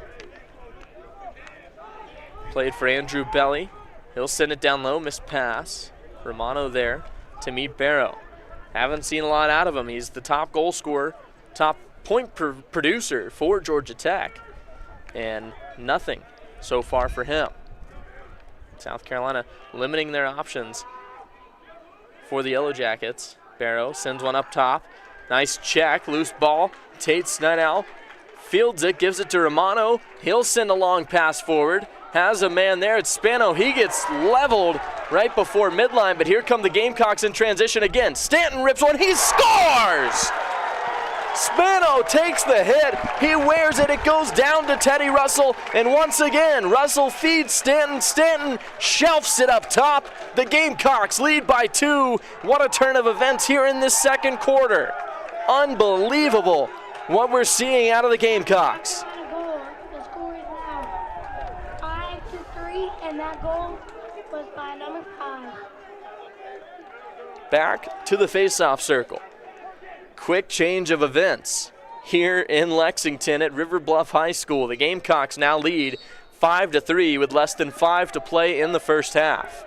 Played for Andrew Belly. He'll send it down low, missed pass. Romano there to meet Barrow. Haven't seen a lot out of him. He's the top goal scorer, top point producer for Georgia Tech. And nothing so far for him. South Carolina limiting their options for the Yellow Jackets. Barrow sends one up top. Nice check, loose ball. Tate Snydell fields it, gives it to Romano. He'll send a long pass forward. Has a man there, it's Spano. He gets leveled right before midline, but here come the Gamecocks in transition again. Stanton rips one, he scores! Spano takes the hit, he wears it, it goes down to Teddy Russell, and once again, Russell feeds Stanton. Stanton shelves it up top. The Gamecocks lead by 2. What a turn of events here in this second quarter. Unbelievable what we're seeing out of the Gamecocks. The score is now 5-3, and that goal was by number 5. Back to the face-off circle. Quick change of events here in Lexington at River Bluff High School. The Gamecocks now lead 5-3 with less than 5 to play in the first half.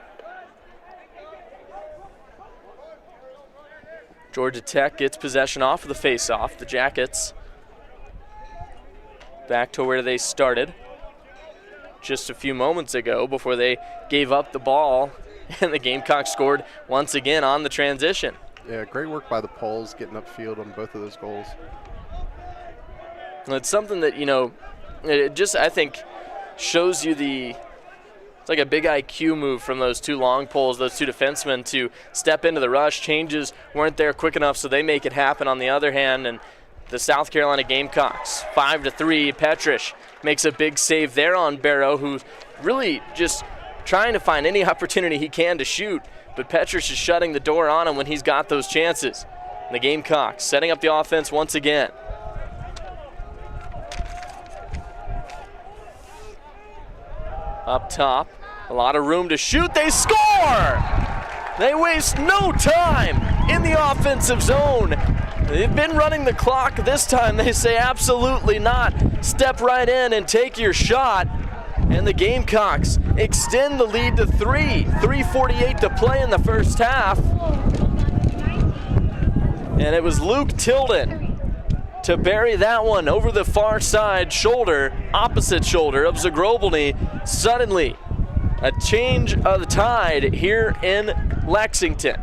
Georgia Tech gets possession off of the face-off. The Jackets back to where they started just a few moments ago before they gave up the ball, and the Gamecocks scored once again on the transition. Yeah, great work by the Poles getting upfield on both of those goals. Well, it's something that, it just, I think, shows you it's like a big IQ move from those two long poles, those two defensemen, to step into the rush. Changes weren't there quick enough, so they make it happen on the other hand. And the South Carolina Gamecocks, 5-3. Petrish makes a big save there on Barrow, who's really just trying to find any opportunity he can to shoot. But Petrish is shutting the door on him when he's got those chances. And the Gamecocks setting up the offense once again. Up top, a lot of room to shoot. They score! They waste no time in the offensive zone. They've been running the clock. This time they say absolutely not. Step right in and take your shot. And the Gamecocks extend the lead to 3. 3:48 to play in the first half. And it was Luke Tilden to bury that one over the far side shoulder, opposite shoulder of Zagrobelny. Suddenly, a change of the tide here in Lexington.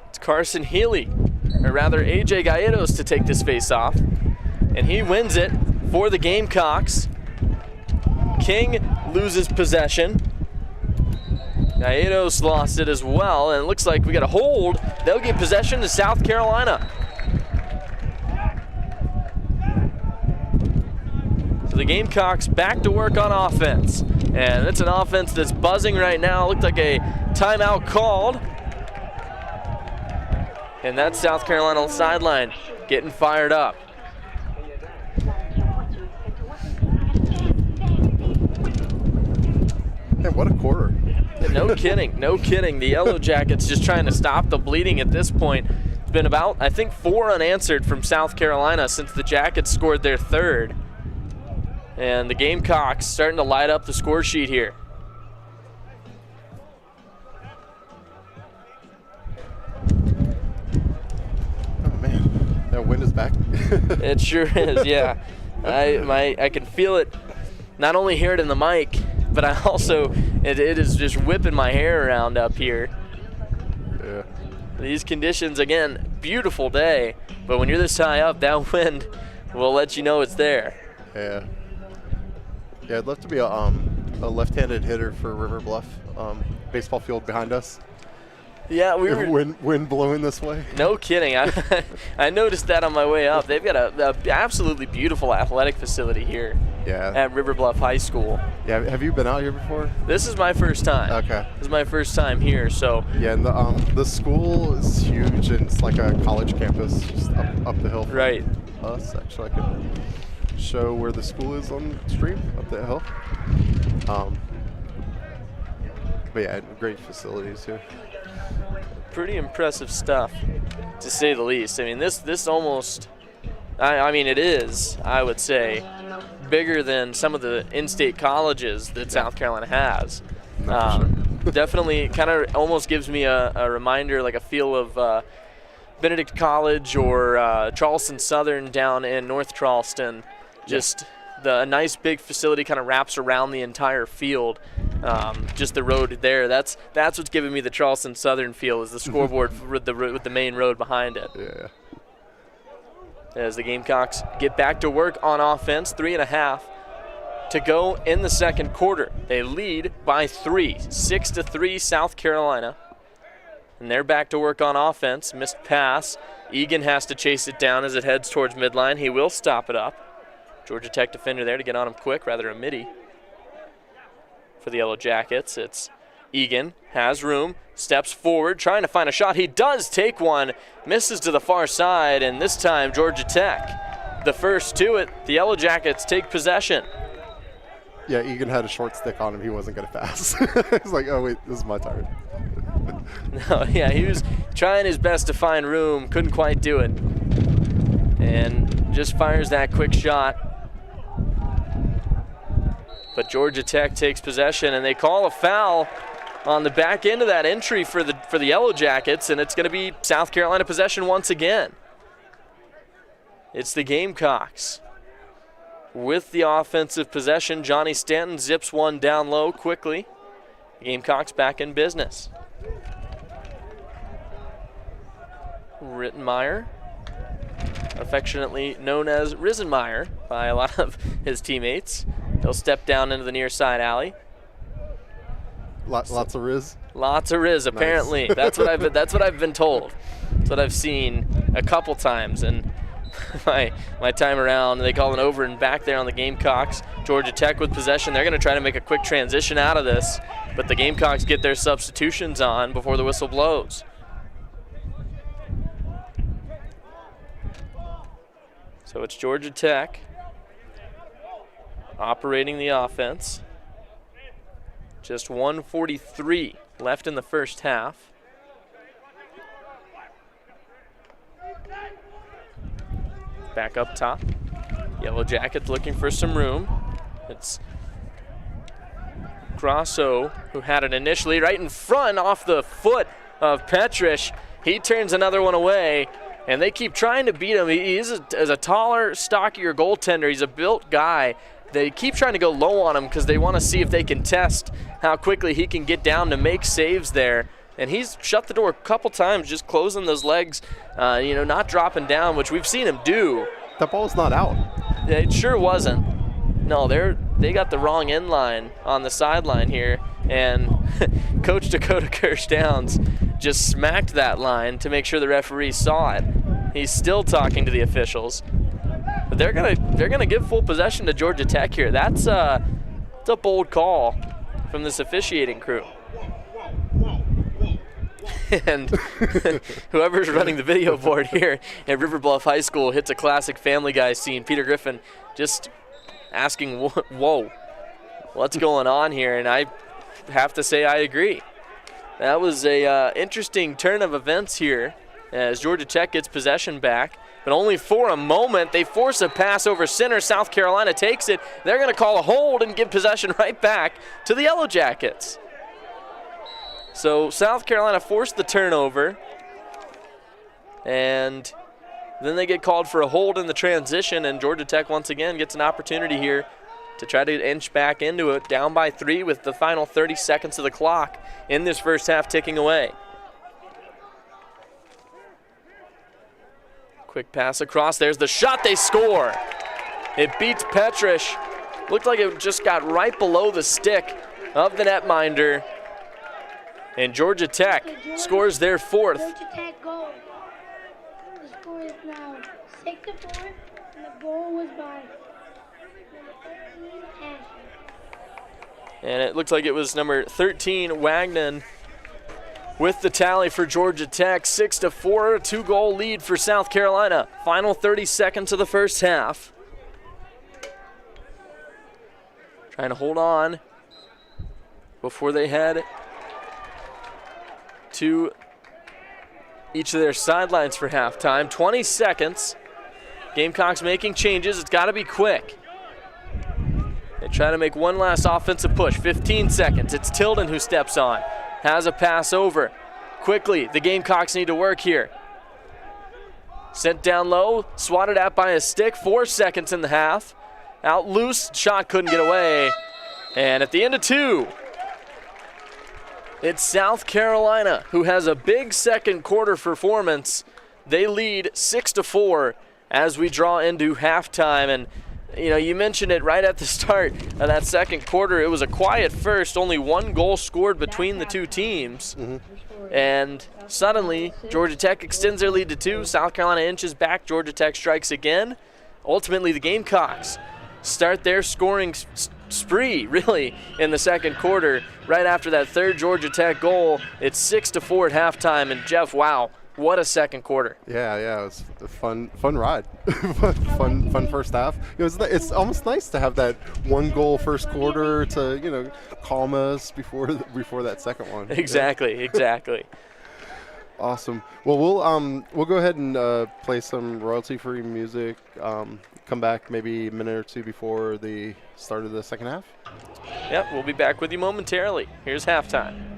It's Carson Healy, or rather AJ Gallegos, to take this face-off. And he wins it for the Gamecocks. King loses possession. Gallegos lost it as well, and it looks like we got a hold. They'll give possession to South Carolina. So the Gamecocks back to work on offense. And it's an offense that's buzzing right now. Looked like a timeout called. And that's South Carolina sideline getting fired up. Man, what a quarter. No kidding, no kidding. The Yellow Jackets just trying to stop the bleeding at this point. It's been about, I think, 4 unanswered from South Carolina since the Jackets scored their 3rd. And the Gamecocks starting to light up the score sheet here. Oh man, that wind is back. It sure is, yeah. I can feel it, not only hear it in the mic, but I also, it is just whipping my hair around up here. Yeah. These conditions, again, beautiful day, but when you're this high up, that wind will let you know it's there. Yeah. Yeah, I'd love to be a left-handed hitter for River Bluff. Baseball field behind us. Yeah, we were. Wind blowing this way. No kidding. I noticed that on my way up. They've got a absolutely beautiful athletic facility here. Yeah. At River Bluff High School. Yeah. Have you been out here before? This is my first time. Okay. This is my first time here, so. Yeah, and the school is huge, and it's like a college campus just up the hill from right. us. Actually, I can show where the school is on the stream up that hill. But yeah, great facilities here. Pretty impressive stuff, to say the least. I mean, this almost, I mean, it is, I would say, bigger than some of the in-state colleges that South Carolina has. Definitely kind of almost gives me a reminder, like a feel of Benedict College or Charleston Southern down in North Charleston. Just a nice big facility kind of wraps around the entire field. Just the road there. That's what's giving me the Charleston Southern feel, is the scoreboard with the main road behind it. Yeah. As the Gamecocks get back to work on offense, 3.5 to go in the second quarter. They lead by 3, 6-3 South Carolina. And they're back to work on offense. Missed pass. Egan has to chase it down as it heads towards midline. He will stop it up. Georgia Tech defender there to get on him quick, rather a midi. For the Yellow Jackets, it's Egan, has room, steps forward, trying to find a shot. He does take one, misses to the far side, and this time Georgia Tech, the first to it. The Yellow Jackets take possession. Yeah, Egan had a short stick on him. He wasn't going to pass. He's like, oh, wait, this is my turn. No, yeah, he was trying his best to find room, couldn't quite do it. And just fires that quick shot. But Georgia Tech takes possession, and they call a foul on the back end of that entry for the Yellow Jackets, and it's going to be South Carolina possession once again. It's the Gamecocks with the offensive possession. Johnny Stanton zips one down low quickly. The Gamecocks back in business. Rittenmeyer, affectionately known as Risenmeyer by a lot of his teammates. He'll step down into the near side alley. Lots of Riz. Lots of Riz, apparently. Nice. That's what I've been told. That's what I've seen a couple times. And my time around, they call an over and back there on the Gamecocks. Georgia Tech with possession. They're going to try to make a quick transition out of this, but the Gamecocks get their substitutions on before the whistle blows. So it's Georgia Tech operating the offense. Just 1:43 left in the first half. Back up top. Yellow Jackets looking for some room. It's Grosso who had it initially right in front off the foot of Petrish. He turns another one away, and they keep trying to beat him. He is a taller, stockier goaltender. He's a built guy. They keep trying to go low on him because they want to see if they can test how quickly he can get down to make saves there. And he's shut the door a couple times, just closing those legs, not dropping down, which we've seen him do. That ball's not out. Yeah, it sure wasn't. No, they got the wrong end line on the sideline here, and Coach Dakota Kirsch-Downs just smacked that line to make sure the referee saw it. He's still talking to the officials. But they're gonna give full possession to Georgia Tech here. That's a bold call from this officiating crew. And whoever's running the video board here at River Bluff High School hits a classic Family Guy scene. Peter Griffin just asking, whoa, what's going on here? And have to say I agree. That was a interesting turn of events here as Georgia Tech gets possession back, but only for a moment. They force a pass over center. South Carolina takes it. They're going to call a hold and give possession right back to the Yellow Jackets. So South Carolina forced the turnover, and then they get called for a hold in the transition, and Georgia Tech once again gets an opportunity here to try to inch back into it, down by 3 with the final 30 seconds of the clock in this first half ticking away. Quick pass across. There's the shot. They score. It beats Petrish. Looked like it just got right below the stick of the netminder. And Georgia Tech scores their 4th. Georgia Tech goal. The score is now 6-4, and the goal was by number 13, Asher. And it looks like it was number 13, Wagnon, with the tally for Georgia Tech. 6-4, a 2-goal lead for South Carolina. Final 30 seconds of the first half. Trying to hold on before they head to each of their sidelines for halftime. 20 seconds. Gamecocks making changes. It's got to be quick. They try to make one last offensive push. 15 seconds. It's Tilden who steps on. Has a pass over. Quickly, the Gamecocks need to work here. Sent down low, swatted at by a stick. 4 seconds in the half. Out loose, shot couldn't get away. And at the end of 2, it's South Carolina who has a big second quarter performance. They lead 6-4 as we draw into halftime. And you know, you mentioned it right at the start of that second quarter. It was a quiet first, only 1 goal scored between the two teams. And suddenly, Georgia Tech extends their lead to 2. South Carolina inches back. Georgia Tech strikes again. Ultimately, the Gamecocks start their scoring spree, really, in the second quarter. Right after that third Georgia Tech goal, it's 6-4 at halftime. And Jeff, wow, what a second quarter. Yeah, it was a fun ride. fun first half. It's almost nice to have that 1-goal first quarter to, calm us before that second one. Exactly. Awesome. Well, we'll go ahead and play some royalty-free music. Come back maybe a minute or 2 before the start of the second half. Yep, we'll be back with you momentarily. Here's halftime.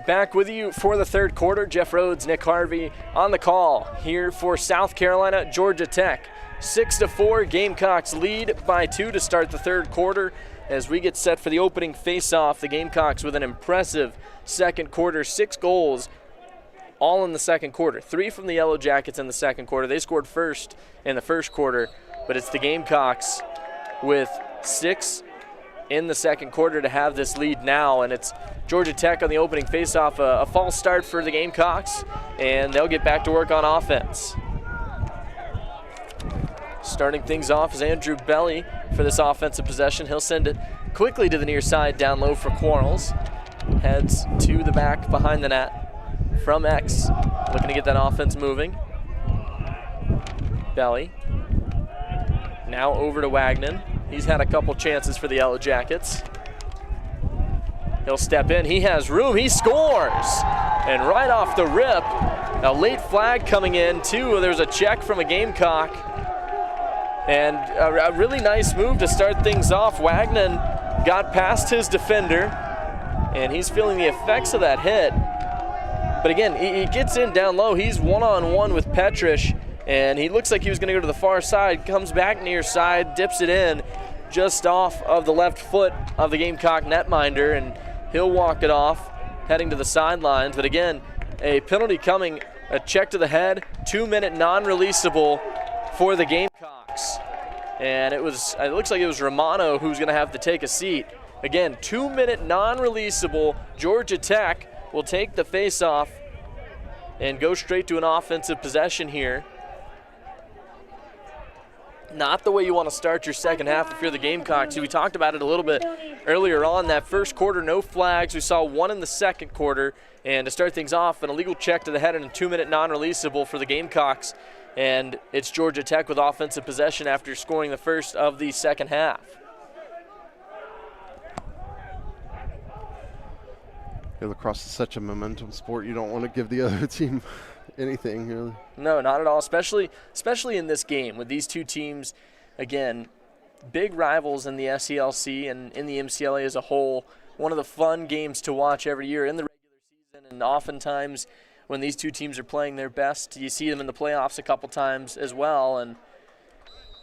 Back with you for the third quarter. Jeff Rhodes, Nick Harvey on the call here for South Carolina, Georgia Tech. 6-4, Gamecocks lead by 2 to start the third quarter. As we get set for the opening face-off, the Gamecocks with an impressive second quarter, 6 goals, all in the second quarter. 3 from the Yellow Jackets in the second quarter. They scored first in the first quarter, but it's the Gamecocks with 6 in the second quarter to have this lead now, and it's Georgia Tech on the opening faceoff, a false start for the Gamecocks, and they'll get back to work on offense. Starting things off is Andrew Belly for this offensive possession. He'll send it quickly to the near side, down low for Quarles. Heads to the back behind the net from X, looking to get that offense moving. Belly now over to Wagner. He's had a couple chances for the Yellow Jackets. He'll step in, he has room, he scores! And right off the rip, a late flag coming in too. There's a check from a Gamecock. And a really nice move to start things off. Wagner got past his defender, and he's feeling the effects of that hit. But again, he gets in down low, he's one-on-one with Petrish, and he looks like he was gonna go to the far side, comes back near side, dips it in just off of the left foot of the Gamecock netminder, and he'll walk it off, heading to the sidelines. But again, a penalty coming, a check to the head, 2-minute non-releasable for the Gamecocks. And it looks like it was Romano who's gonna have to take a seat. Again, 2-minute non-releasable. Georgia Tech will take the face-off and go straight to an offensive possession here. Not the way you want to start your second half if you're the Gamecocks. We talked about it a little bit earlier on. That first quarter, no flags. We saw 1 in the second quarter. And to start things off, an illegal check to the head and a 2-minute non-releasable for the Gamecocks. And it's Georgia Tech with offensive possession after scoring the first of the second half. Yeah, lacrosse is such a momentum sport. You don't want to give the other team anything, really. No, not at all, especially in this game with these two teams, again, big rivals in the SELC and in the MCLA as a whole. One of the fun games to watch every year in the regular season, and oftentimes when these two teams are playing their best, you see them in the playoffs a couple times as well. And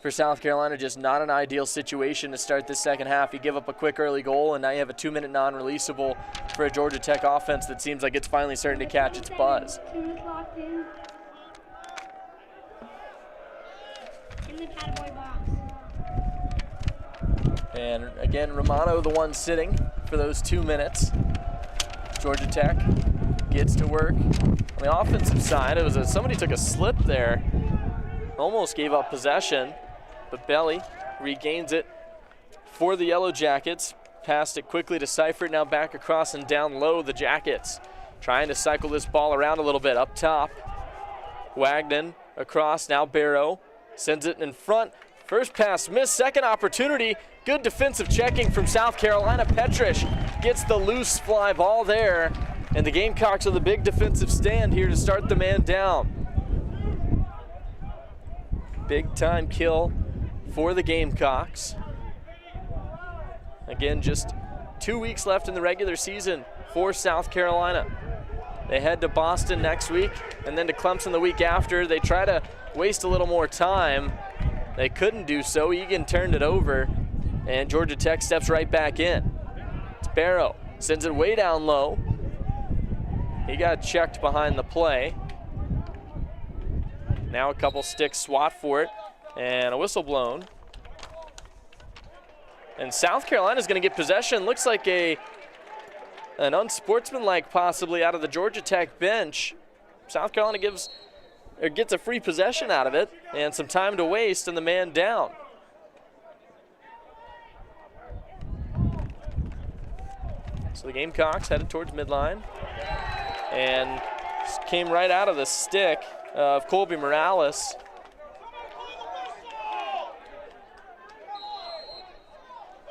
for South Carolina, just not an ideal situation to start this second half. You give up a quick early goal, and now you have a 2-minute non-releasable for a Georgia Tech offense that seems like it's finally starting to catch its buzz. In the paddleboy box. And again, Romano the one sitting for those 2 minutes. Georgia Tech gets to work on the offensive side. It was somebody took a slip there, almost gave up possession, but Belly regains it for the Yellow Jackets. Passed it quickly to Seifert, now back across and down low. The Jackets trying to cycle this ball around a little bit. Up top, Wagner across, now Barrow sends it in front. First pass missed, second opportunity. Good defensive checking from South Carolina. Petrish gets the loose fly ball there, and the Gamecocks with a big defensive stand here to start the man down. Big time kill for the Gamecocks. Again, just 2 weeks left in the regular season for South Carolina. They head to Boston next week and then to Clemson the week after. They try to waste a little more time. They couldn't do so. Egan turned it over, and Georgia Tech steps right back in. It's Barrow, sends it way down low. He got checked behind the play. Now a couple sticks swat for it, and a whistle blown. And South Carolina's going to get possession. Looks like an unsportsmanlike possibly out of the Georgia Tech bench. South Carolina gets a free possession out of it and some time to waste and the man down. So the Gamecocks headed towards midline and came right out of the stick of Colby Morales.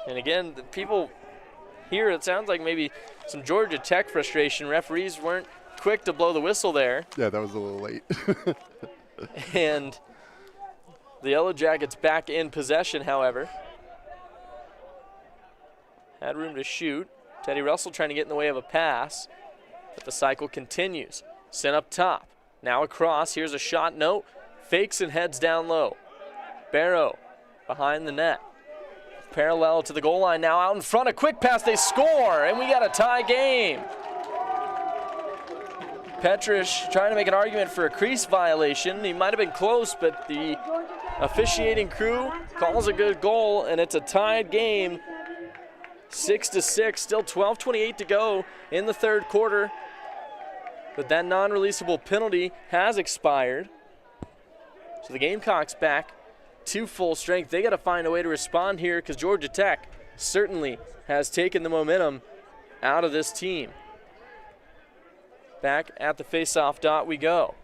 And again, the people here, it sounds like maybe some Georgia Tech frustration. Referees weren't quick to blow the whistle there. Yeah, that was a little late. And the Yellow Jackets back in possession, however. Had room to shoot. Teddy Russell trying to get in the way of a pass. But the cycle continues. Sent up top. Now across. Here's a shot. No. Fakes and heads down low. Barrow behind the net. Parallel to the goal line now, out in front. A quick pass. They score, and we got a tie game. Petrish trying to make an argument for a crease violation. He might have been close, but the officiating crew calls a good goal, and it's a tied game. 6-6, still 12:28 to go in the third quarter. But that non-releasable penalty has expired. So the Gamecocks back to full strength. They got to find a way to respond here because Georgia Tech certainly has taken the momentum out of this team. Back at the face-off dot we go.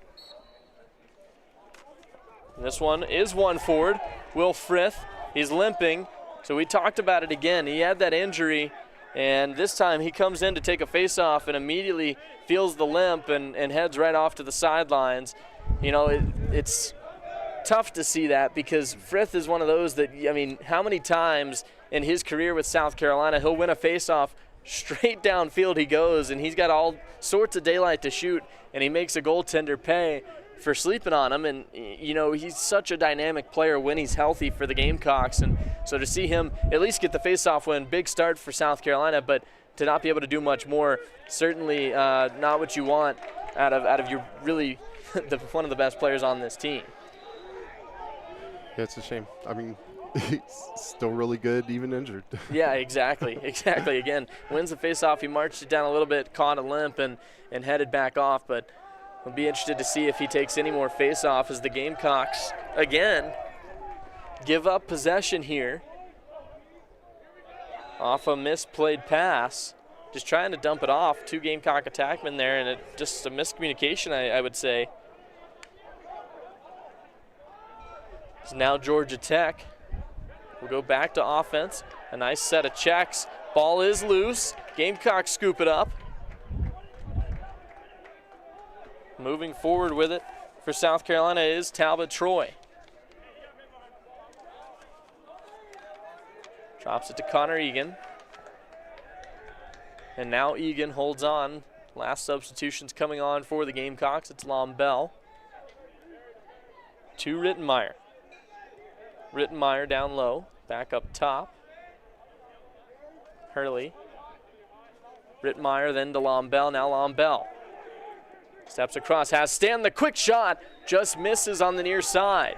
And this one is one forward. Will Frith, he's limping. So we talked about it again. He had that injury, and this time he comes in to take a face-off and immediately feels the limp and heads right off to the sidelines. You know, it's tough to see that because Frith is one of those that, I mean, how many times in his career with South Carolina he'll win a face-off, straight downfield he goes, and he's got all sorts of daylight to shoot, and he makes a goaltender pay for sleeping on him. And, you know, he's such a dynamic player when he's healthy for the Gamecocks. And so to see him at least get the face-off win, big start for South Carolina, but to not be able to do much more, certainly not what you want out of your really one of the best players on this team. Yeah, it's a shame. I mean, he's still really good, even injured. Yeah, exactly. Again, wins the face-off. He marched it down a little bit, caught a limp, and headed back off. But we'll be interested to see if he takes any more face-off as the Gamecocks, again, give up possession here off a misplayed pass. Just trying to dump it off. Two Gamecock attackmen there, and just a miscommunication, I would say. So now Georgia Tech will go back to offense. A nice set of checks. Ball is loose. Gamecocks scoop it up. Moving forward with it for South Carolina is Talbot Troy. Drops it to Connor Egan. And now Egan holds on. Last substitutions coming on for the Gamecocks. It's Lombell to Rittenmeyer. Rittenmeyer down low, back up top. Hurley. Rittenmeyer then to Lombell, now Lombell. Steps across, has Stanton, the quick shot, just misses on the near side.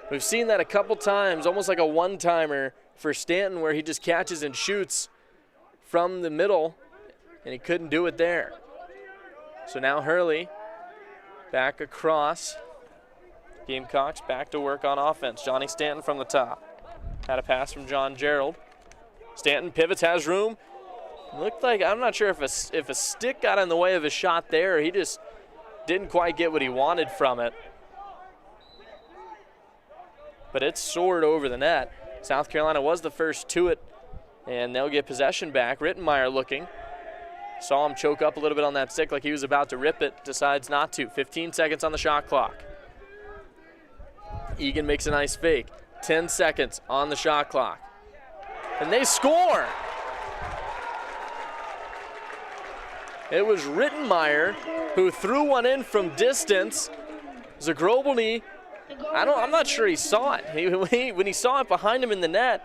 We've seen that a couple times, almost like a one-timer for Stanton where he just catches and shoots from the middle, and he couldn't do it there. So now Hurley back across. Gamecocks back to work on offense. Johnny Stanton from the top. Had a pass from John Gerald. Stanton pivots, has room. Looked like, I'm not sure if a stick got in the way of his shot there. He just didn't quite get what he wanted from it. But it soared over the net. South Carolina was the first to it, and they'll get possession back. Rittenmeyer looking. Saw him choke up a little bit on that stick like he was about to rip it. Decides not to. 15 seconds on the shot clock. Egan makes a nice fake. 10 seconds on the shot clock. And they score! It was Rittenmeyer who threw one in from distance. Zagrobelny, I'm not sure he saw it. When he saw it behind him in the net,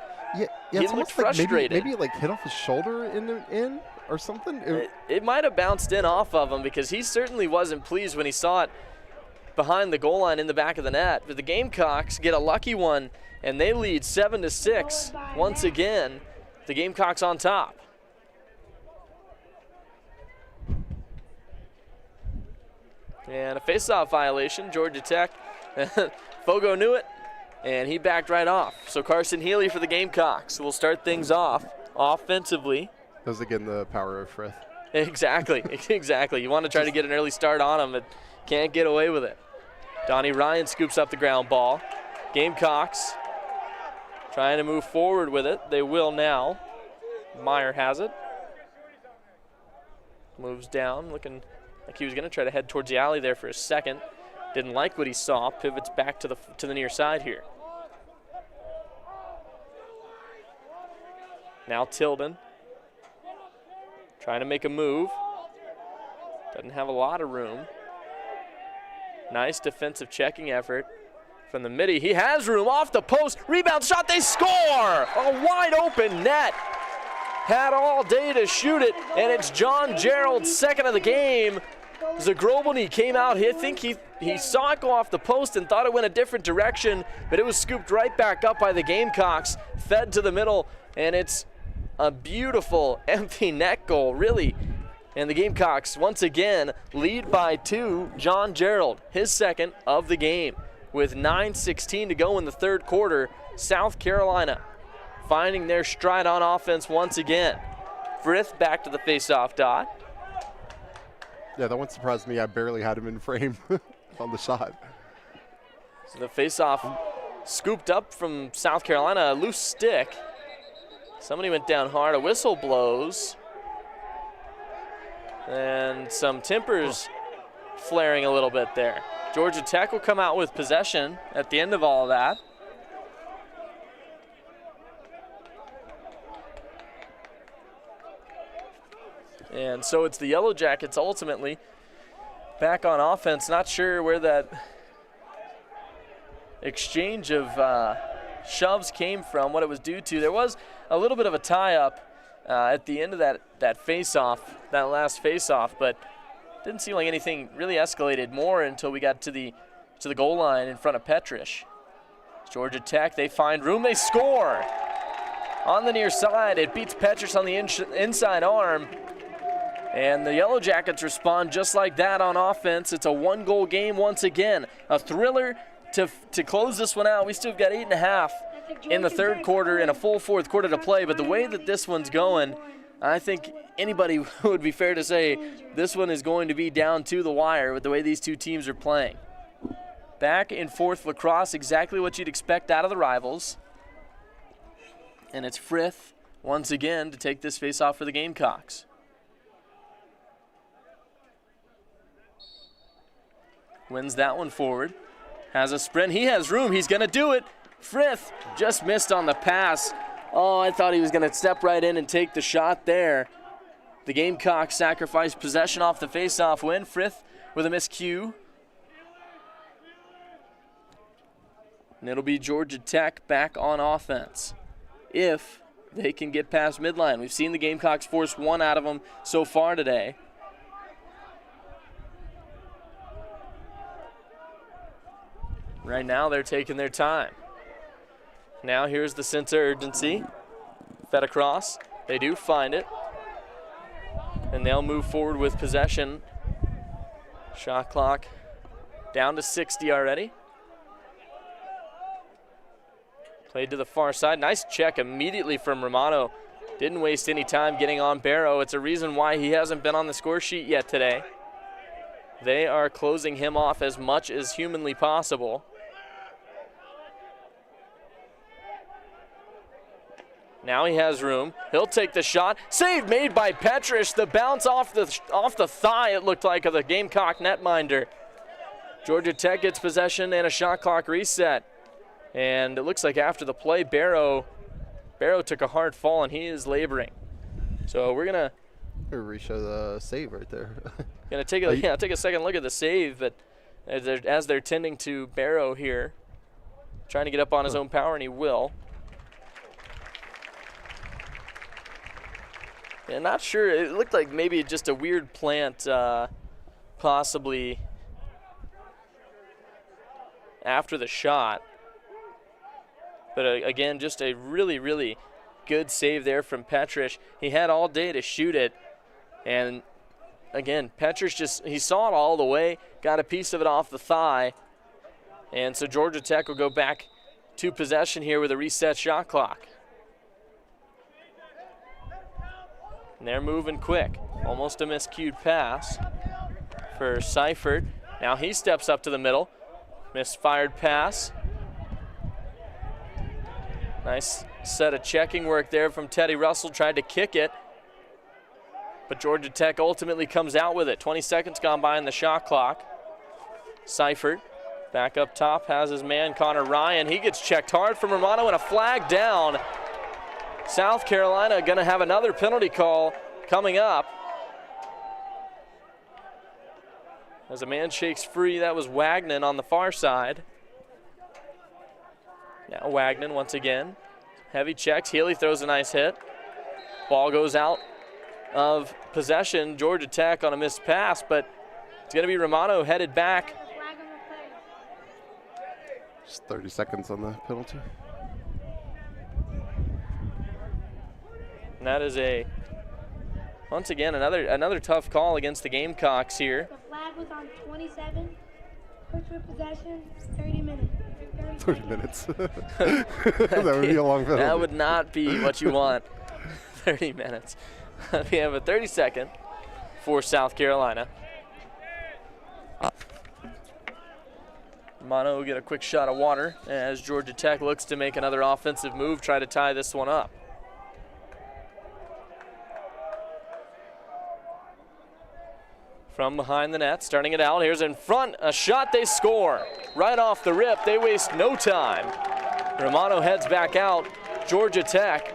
he looked frustrated. Like maybe it like hit off his shoulder in or something? It might have bounced in off of him because he certainly wasn't pleased when he saw it behind the goal line in the back of the net. But the Gamecocks get a lucky one, and they lead 7-6. Once again, the Gamecocks on top. And a face-off violation, Georgia Tech. Fogo knew it, and he backed right off. So Carson Healy for the Gamecocks will start things off offensively. That was again the power of Frith. Exactly. You want to try to get an early start on him, but can't get away with it. Donnie Ryan scoops up the ground ball. Gamecocks trying to move forward with it. They will now. Meyer has it. Moves down, looking like he was going to try to head towards the alley there for a second. Didn't like what he saw. Pivots back to the near side here. Now Tilden trying to make a move. Doesn't have a lot of room. Nice defensive checking effort from the midi. He has room off the post. Rebound shot, they score! A wide open net. Had all day to shoot it, and it's John Gerald's second of the game. Zagrobany came out. I think he saw it go off the post and thought it went a different direction, but it was scooped right back up by the Gamecocks, fed to the middle, and it's a beautiful empty net goal, really. And the Gamecocks, once again, lead by 2. John Gerald, his second of the game. With 9:16 to go in the third quarter, South Carolina finding their stride on offense once again. Frith back to the face-off dot. Yeah, that one surprised me. I barely had him in frame on the shot. So the face-off scooped up from South Carolina, a loose stick. Somebody went down hard, a whistle blows. And some tempers flaring a little bit there. Georgia Tech will come out with possession at the end of all of that. And so it's the Yellow Jackets ultimately back on offense. Not sure where that exchange of shoves came from, what it was due to. There was a little bit of a tie-up at the end of that face-off, that last face-off, but didn't seem like anything really escalated more until we got to the goal line in front of Petrish. Georgia Tech, they find room, they score! On the near side, it beats Petrish on the inside arm. And the Yellow Jackets respond just like that on offense. It's a one-goal game once again. A thriller to close this one out. We still got 8.5 in the third quarter and a full fourth quarter to play. But the way that this one's going, I think anybody would be fair to say this one is going to be down to the wire with the way these two teams are playing. Back and forth lacrosse, exactly what you'd expect out of the rivals. And it's Frith once again to take this face-off for the Gamecocks. Wins that one forward. Has a sprint. He has room. He's going to do it. Frith just missed on the pass. Oh, I thought he was going to step right in and take the shot there. The Gamecocks sacrificed possession off the face-off win. Frith with a miscue. And it'll be Georgia Tech back on offense if they can get past midline. We've seen the Gamecocks force one out of them so far today. Right now, they're taking their time. Now, here's the sense of urgency. Fed across. They do find it. And they'll move forward with possession. Shot clock down to 60 already. Played to the far side. Nice check immediately from Romano. Didn't waste any time getting on Barrow. It's a reason why he hasn't been on the score sheet yet today. They are closing him off as much as humanly possible. Now he has room. He'll take the shot. Save made by Petrish. The bounce off the thigh, it looked like, of the Gamecock netminder. Georgia Tech gets possession and a shot clock reset. And it looks like after the play, Barrow took a hard fall and he is laboring. So we're gonna Re-show the save right there. gonna take a second look at the save, but as they're tending to Barrow here, trying to get up on his own power, and he will. Yeah, not sure. It looked like maybe just a weird plant, possibly after the shot. But again, just a really, really good save there from Petrish. He had all day to shoot it. And again, Petrish he saw it all the way, got a piece of it off the thigh. And so Georgia Tech will go back to possession here with a reset shot clock. And they're moving quick. Almost a miscued pass for Seifert. Now he steps up to the middle. Misfired pass. Nice set of checking work there from Teddy Russell. Tried to kick it. But Georgia Tech ultimately comes out with it. 20 seconds gone by in the shot clock. Seifert back up top has his man Connor Ryan. He gets checked hard from Romano and a flag down. South Carolina going to have another penalty call coming up. As a man shakes free, that was Wagnon on the far side. Now Wagnon once again. Heavy checks. Healy throws a nice hit. Ball goes out of possession. Georgia Tech on a missed pass, but it's going to be Romano headed back. Just 30 seconds on the penalty. And that is once again, another tough call against the Gamecocks here. The flag was on 27. Push for possession, 30 minutes. 30 minutes. That would be a long penalty. That would not be what you want. 30 minutes. We have a 30-second for South Carolina. Romano will get a quick shot of water as Georgia Tech looks to make another offensive move, try to tie this one up. From behind the net, starting it out. Here's in front, a shot, they score. Right off the rip, they waste no time. Romano heads back out. Georgia Tech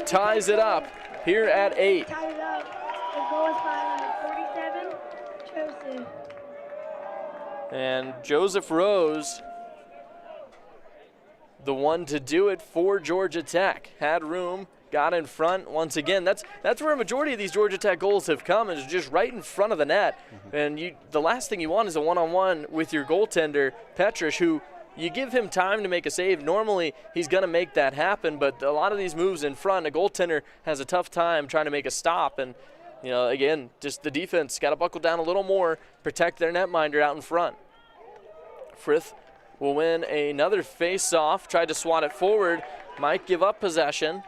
ties it up here at 8. Tied it up. The goal is by 47, Joseph. And Joseph Rose, the one to do it for Georgia Tech. Had room, got in front once again. That's where a majority of these Georgia Tech goals have come, is just right in front of the net. And the last thing you want is a one-on-one with your goaltender, Petrish, who you give him time to make a save. Normally, he's going to make that happen, but a lot of these moves in front, a goaltender has a tough time trying to make a stop. And, again, just the defense got to buckle down a little more, protect their netminder out in front. Frith will win another face-off, tried to swat it forward, might give up possession.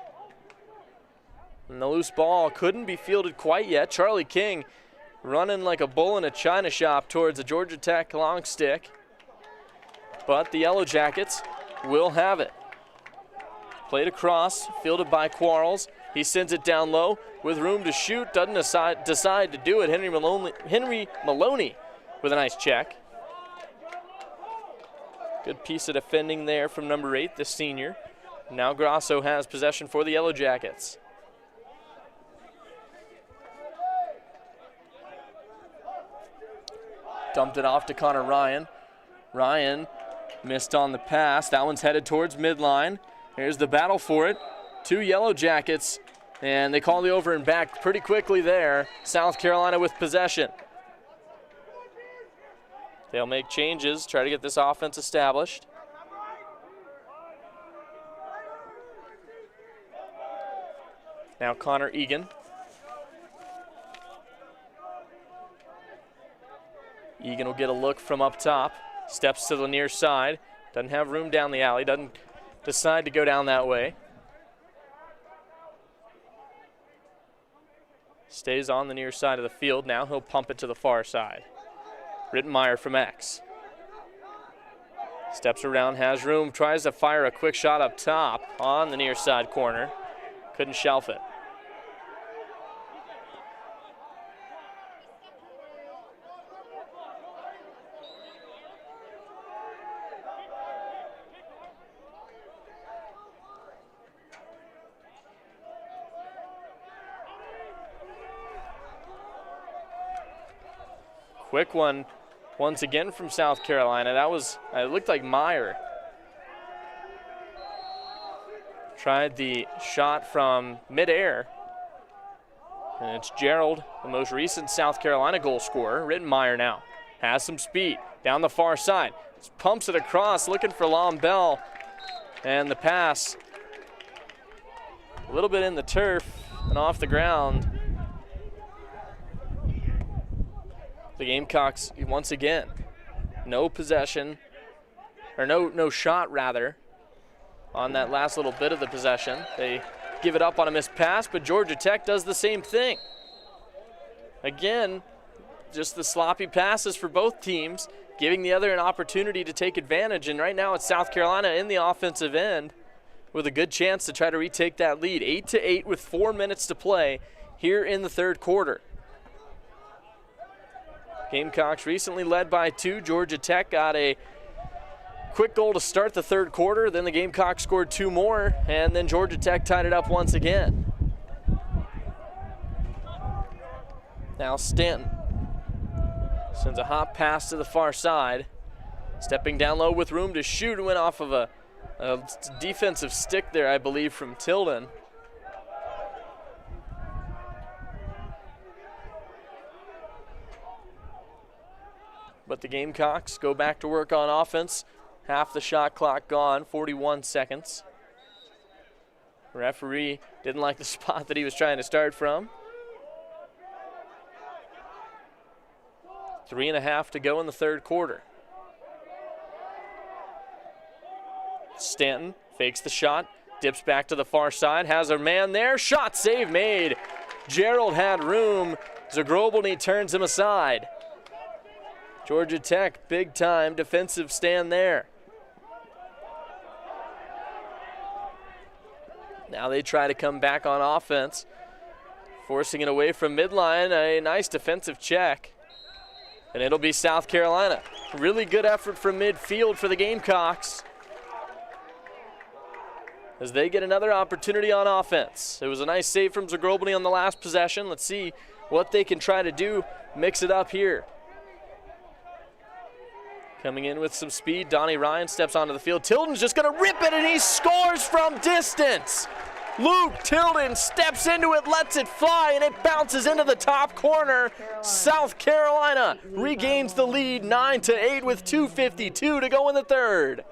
And the loose ball couldn't be fielded quite yet. Charlie King running like a bull in a china shop towards a Georgia Tech long stick. But the Yellow Jackets will have it. Played across, fielded by Quarles. He sends it down low with room to shoot. Doesn't decide to do it. Henry Maloney with a nice check. Good piece of defending there from number 8, the senior. Now Grasso has possession for the Yellow Jackets. Dumped it off to Connor Ryan. Ryan missed on the pass. That one's headed towards midline. Here's the battle for it. 2 Yellow Jackets, and they call the over and back pretty quickly there. South Carolina with possession. They'll make changes, try to get this offense established. Now Connor Egan. Egan will get a look from up top. Steps to the near side. Doesn't have room down the alley. Doesn't decide to go down that way. Stays on the near side of the field. Now he'll pump it to the far side. Rittenmeyer from X. Steps around, has room, tries to fire a quick shot up top on the near side corner. Couldn't shelf it. Quick one once again from South Carolina. It looked like Meyer tried the shot from midair. And it's Gerald, the most recent South Carolina goal scorer. Rittenmeyer now has some speed down the far side. Just pumps it across, looking for Lombell. And the pass a little bit in the turf and off the ground. The Gamecocks, once again, no possession, or no shot rather, on that last little bit of the possession. They give it up on a missed pass, but Georgia Tech does the same thing. Again, just the sloppy passes for both teams, giving the other an opportunity to take advantage, and right now it's South Carolina in the offensive end with a good chance to try to retake that lead. 8-8 with 4 minutes to play here in the third quarter. Gamecocks recently led by 2. Georgia Tech got a quick goal to start the third quarter. Then the Gamecocks scored 2 more, and then Georgia Tech tied it up once again. Now Stanton Sends a hop pass to the far side. Stepping down low with room to shoot. Went off of a defensive stick there, I believe, from Tilden. But the Gamecocks go back to work on offense. Half the shot clock gone, 41 seconds. Referee didn't like the spot that he was trying to start from. 3.5 to go in the third quarter. Stanton fakes the shot, dips back to the far side, has a man there, shot save made. Gerald had room, Zagrobelny turns him aside. Georgia Tech, big time defensive stand there. Now they try to come back on offense, forcing it away from midline, a nice defensive check. And it'll be South Carolina. Really good effort from midfield for the Gamecocks as they get another opportunity on offense. It was a nice save from Zagrobelny on the last possession. Let's see what they can try to do, mix it up here. Coming in with some speed, Donnie Ryan steps onto the field. Tilden's just gonna rip it and he scores from distance. Luke Tilden steps into it, lets it fly, and it bounces into the top corner. South Carolina regains the lead 9-8 with 2:52 to go in the third.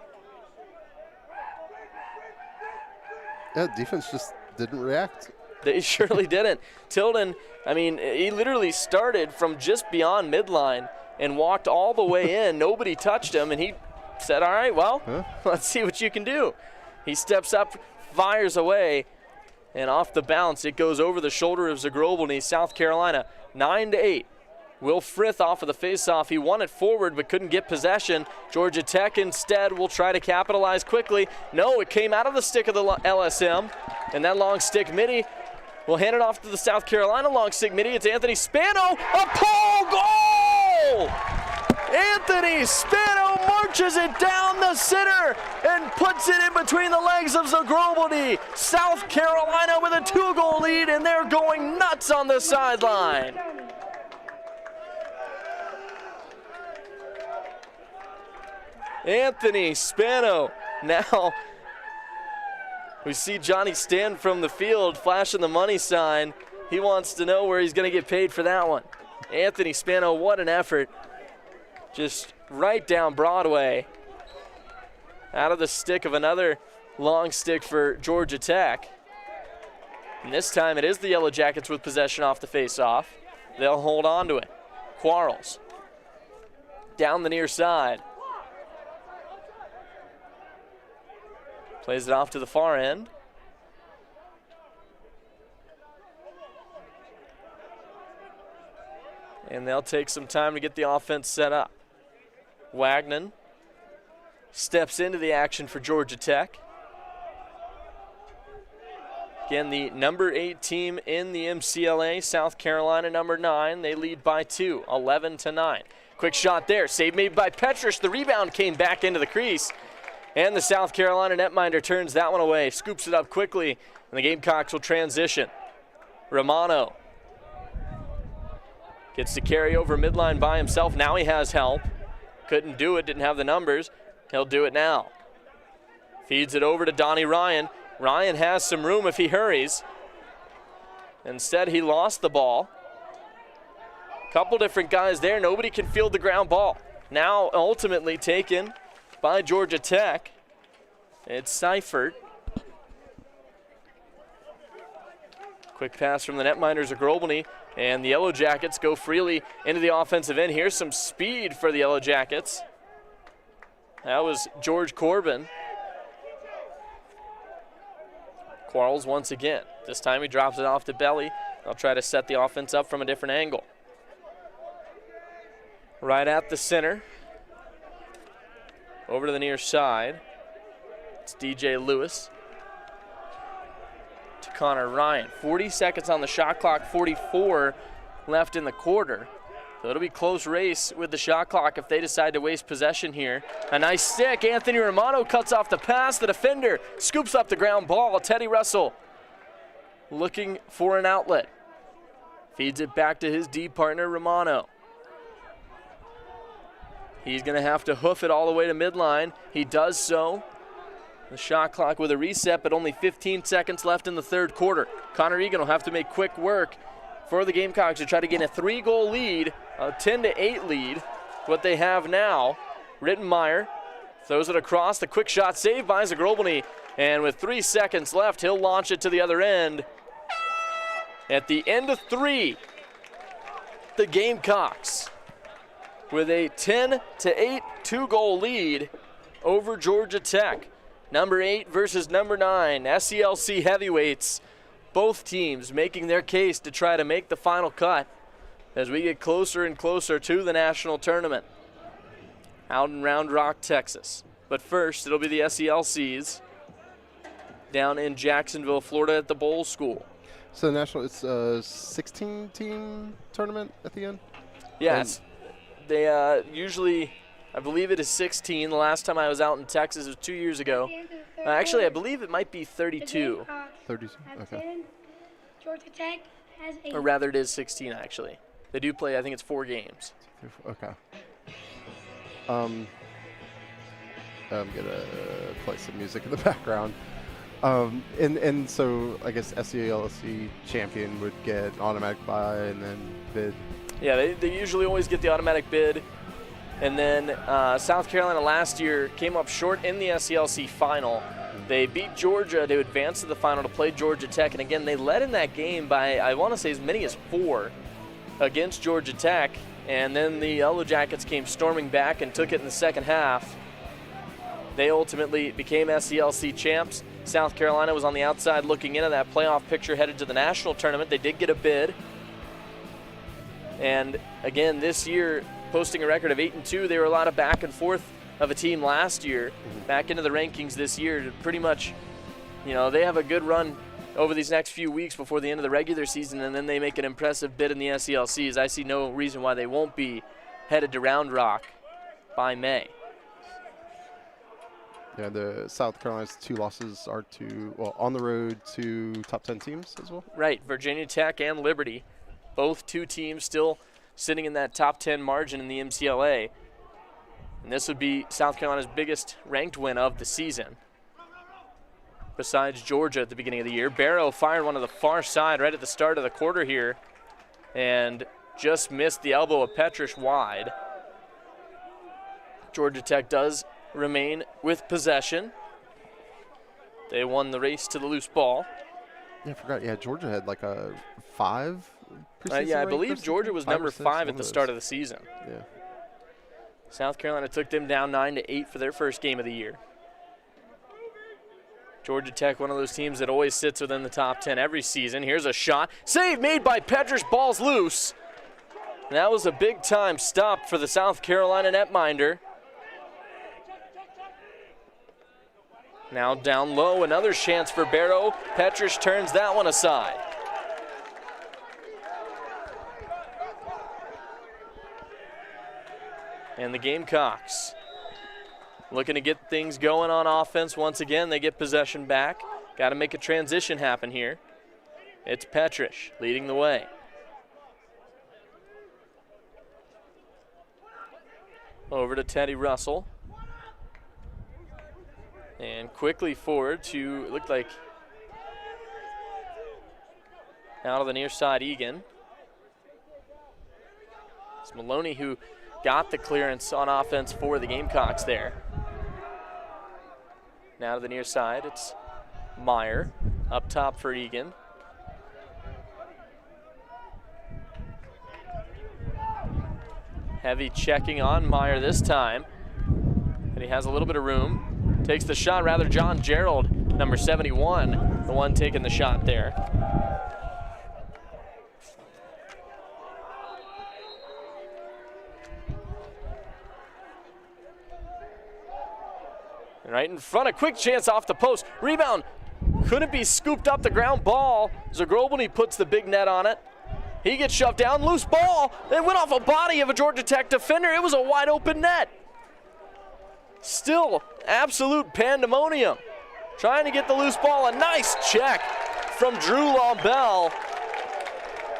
Yeah, defense just didn't react. They surely didn't. Tilden, I mean, he literally started from just beyond midline and walked all the way in. Nobody touched him, and he said, all right, well, let's see what you can do. He steps up, fires away, and off the bounce, it goes over the shoulder of Zagrobelny. South Carolina, 9-8. Will Frith off of the faceoff. He won it forward but couldn't get possession. Georgia Tech instead will try to capitalize quickly. No, it came out of the stick of the LSM, and that long stick midi will hand it off to the South Carolina long stick midi. It's Anthony Spano, a pole goal! Anthony Spano marches it down the center and puts it in between the legs of Zagrobelny. South Carolina with a 2-goal lead, and they're going nuts on the sideline. Anthony Spano. Now we see Johnny Stanton from the field flashing the money sign. He wants to know where he's going to get paid for that one. Anthony Spano, what an effort. Just right down Broadway. Out of the stick of another long stick for Georgia Tech. And this time it is the Yellow Jackets with possession off the face-off. They'll hold on to it. Quarles down the near side. Plays it off to the far end. And they'll take some time to get the offense set up. Wagnon steps into the action for Georgia Tech. Again, the number 8 team in the MCLA, South Carolina number 9. They lead by 2, 11-9. Quick shot there, save made by Petrus. The rebound came back into the crease. And the South Carolina netminder turns that one away, scoops it up quickly, and the Gamecocks will transition. Romano gets to carry over midline by himself. Now he has help. Couldn't do it, didn't have the numbers. He'll do it now. Feeds it over to Donnie Ryan. Ryan has some room if he hurries. Instead, he lost the ball. Couple different guys there. Nobody can field the ground ball. Now ultimately taken by Georgia Tech. It's Seifert. Quick pass from the netminders of Zagrobelny, and the Yellow Jackets go freely into the offensive end. Here's some speed for the Yellow Jackets. That was George Corbin. Quarles once again. This time he drops it off to Belly. They'll try to set the offense up from a different angle. Right at the center. Over to the near side. It's DJ Lewis to Connor Ryan. 40 seconds on the shot clock, 44 left in the quarter. So it'll be close race with the shot clock if they decide to waste possession here. A nice stick. Anthony Romano cuts off the pass. The defender scoops up the ground ball. Teddy Russell looking for an outlet. Feeds it back to his D partner, Romano. He's going to have to hoof it all the way to midline. He does so. The shot clock with a reset, but only 15 seconds left in the third quarter. Connor Egan will have to make quick work for the Gamecocks to try to gain a 3-goal lead, a 10-8 lead. What they have now, Rittenmeyer throws it across, the quick shot saved by Zagrobny, and with 3 seconds left, he'll launch it to the other end. At the end of 3, the Gamecocks with a 10-8 2-goal lead over Georgia Tech. Number 8 versus number 9, SCLC heavyweights. Both teams making their case to try to make the final cut as we get closer and closer to the national tournament out in Round Rock, Texas. But first, it'll be the SCLCs down in Jacksonville, Florida at the Bowl School. So the national, it's a 16-team tournament at the end? Yes. They usually, I believe it is 16. The last time I was out in Texas was 2 years ago. Actually, I believe it might be 32. 32, okay. Georgia Tech has 8. Or rather, it is 16, actually. They do play, I think it's 4 games. Okay. I'm going to play some music in the background. And so I guess SCLC champion would get automatic bye and then bid. Yeah, they usually always get the automatic bid. And then South Carolina last year came up short in the SCLC final. They beat Georgia to advance to the final to play Georgia Tech. And again, they led in that game by, I want to say, as many as 4 against Georgia Tech. And then the Yellow Jackets came storming back and took it in the second half. They ultimately became SCLC champs. South Carolina was on the outside looking into that playoff picture headed to the national tournament. They did get a bid. And again, this year, posting a record of 8-2, they were a lot of back and forth of a team last year. Back into the rankings this year, pretty much, you know, they have a good run over these next few weeks before the end of the regular season, and then they make an impressive bid in the SCLCs. I see no reason why they won't be headed to Round Rock by May. Yeah, the South Carolina's 2 losses are on the road to top 10 teams as well. Right, Virginia Tech and Liberty, both 2 teams still sitting in that top 10 margin in the MCLA. And this would be South Carolina's biggest ranked win of the season, besides Georgia at the beginning of the year. Barrow fired one to the far side right at the start of the quarter here and just missed the elbow of Petrish wide. Georgia Tech does remain with possession. They won the race to the loose ball. Yeah, I forgot. Yeah, Georgia had like a 5 preseason yeah, I rank believe or Georgia was something? 5 number or 6, 5 one at the of start those. of the season. Yeah. South Carolina took them down 9-8 for their first game of the year. Georgia Tech, one of those teams that always sits within the top 10 every season. Here's a shot. Save made by Petrish, ball's loose. And that was a big-time stop for the South Carolina netminder. Now down low, another chance for Barrow. Petrish turns that one aside. And the Gamecocks looking to get things going on offense once again. They get possession back. Got to make a transition happen here. It's Petrish leading the way. Over to Teddy Russell. And quickly forward to, it looked like, out of the near side, Egan. It's Maloney who got the clearance on offense for the Gamecocks there. Now to the near side, it's Meyer up top for Egan. Heavy checking on Meyer this time. And he has a little bit of room. Takes the shot, rather, John Gerald, number 71, the one taking the shot there. Right in front, a quick chance off the post. Rebound, couldn't be scooped up the ground ball. Zagrobny puts the big net on it. He gets shoved down, loose ball. It went off a body of a Georgia Tech defender. It was a wide open net. Still absolute pandemonium. Trying to get the loose ball, a nice check from Drew LaBelle.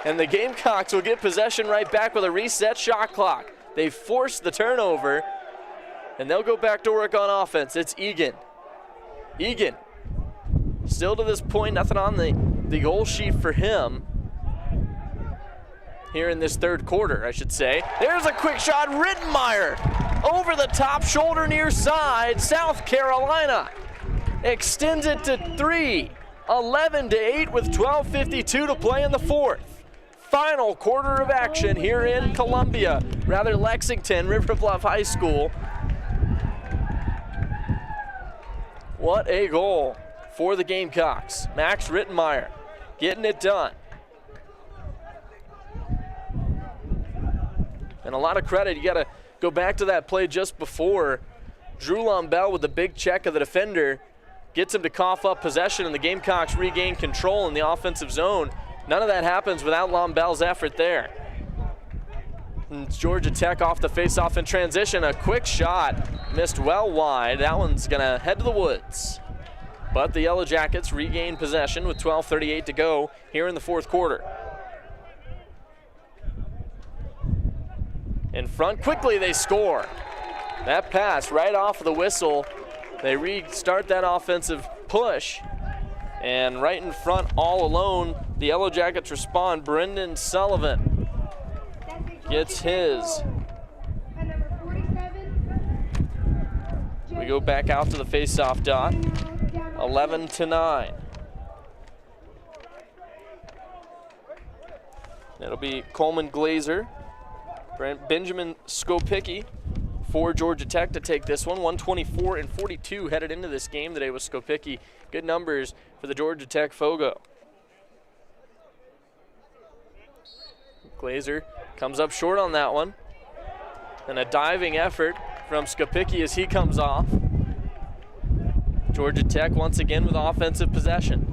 And the Gamecocks will get possession right back with a reset shot clock. They force the turnover, and they'll go back to work on offense. It's Egan. Egan, still to this point, nothing on the goal sheet for him. Here in this third quarter, I should say. There's a quick shot, Rittenmeyer, over the top shoulder near side. South Carolina extends it to 3, 11-8 with 12:52 to play in the fourth. Final quarter of action here in Lexington, River Bluff High School. What a goal for the Gamecocks. Max Rittenmeyer getting it done. And a lot of credit, you got to go back to that play just before. Drew Lombell with the big check of the defender gets him to cough up possession, and the Gamecocks regain control in the offensive zone. None of that happens without Lombell's effort there. And it's Georgia Tech off the faceoff in transition. A quick shot, missed well wide. That one's going to head to the woods. But the Yellow Jackets regain possession with 12:38 to go here in the fourth quarter. In front, quickly they score. That pass right off of the whistle. They restart that offensive push. And right in front, all alone, the Yellow Jackets respond. Brendan Sullivan gets his. We go back out to the face-off dot. 11-9. It'll be Coleman Glazer, Benjamin Skopicki for Georgia Tech to take this one. 124-42 headed into this game today with Skopicki. Good numbers for the Georgia Tech Fogo. Glazer comes up short on that one. And a diving effort from Skopicki as he comes off. Georgia Tech once again with offensive possession.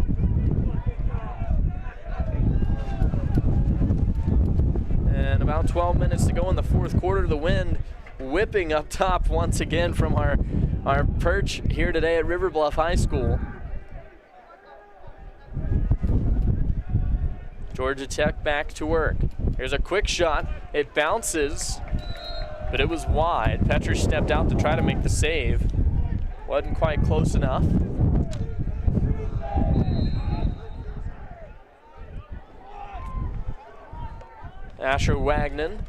And about 12 minutes to go in the fourth quarter. The wind whipping up top once again from our perch here today at River Bluff High School. Georgia Tech back to work. Here's a quick shot. It bounces, but it was wide. Petrush stepped out to try to make the save. Wasn't quite close enough. Asher Wagnon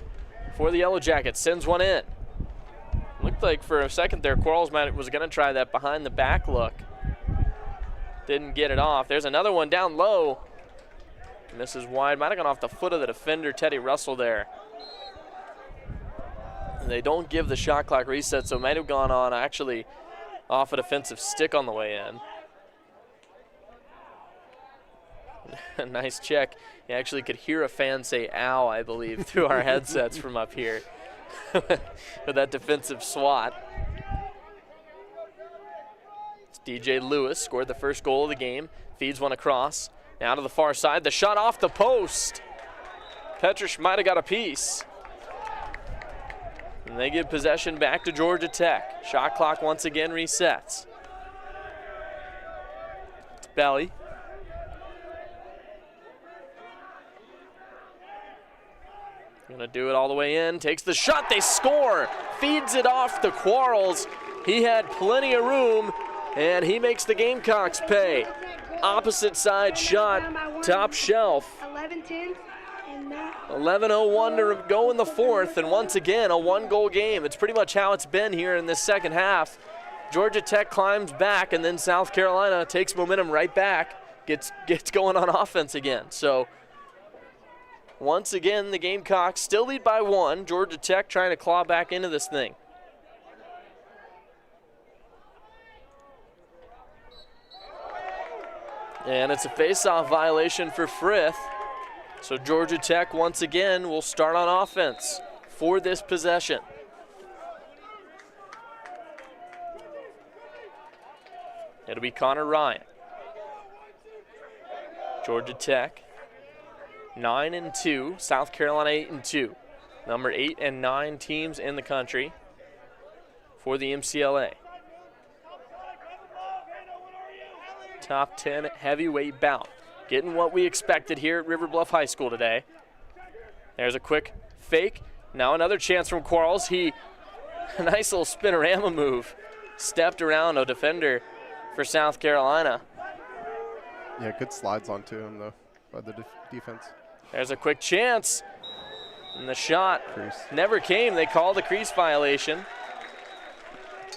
for the Yellow Jackets sends one in. Looked like for a second there, Quarles was going to try that behind the back look. Didn't get it off. There's another one down low. Misses wide. Might have gone off the foot of the defender, Teddy Russell there. And they don't give the shot clock reset, so it might have gone on actually off a defensive stick on the way in. Nice check. You actually could hear a fan say ow, I believe, through our headsets from up here with that defensive swat. It's DJ Lewis, scored the first goal of the game, feeds one across. Now to the far side, the shot off the post. Petrush might have got a piece. And they give possession back to Georgia Tech. Shot clock once again resets. It's Belly. Gonna do it all the way in, takes the shot, they score! Feeds it off to Quarles. He had plenty of room, and he makes the Gamecocks pay. Opposite side shot, top shelf. 11:01 to go in the fourth, and once again, a one-goal game. It's pretty much how it's been here in this second half. Georgia Tech climbs back, and then South Carolina takes momentum right back, gets going on offense again. So, once again, the Gamecocks still lead by one. Georgia Tech trying to claw back into this thing. And it's a face-off violation for Frith. So Georgia Tech once again will start on offense for this possession. It'll be Connor Ryan. Georgia Tech 9-2, South Carolina 8-2. Number 8 and 9 teams in the country for the MCLA. Top 10 heavyweight bout. Getting what we expected here at River Bluff High School today. There's a quick fake, Now another chance from Quarles. A nice little spinorama move. Stepped around a defender for South Carolina. Yeah, good slides onto him, though, by the defense. There's a quick chance. And the shot Crease. never came. They called a crease violation.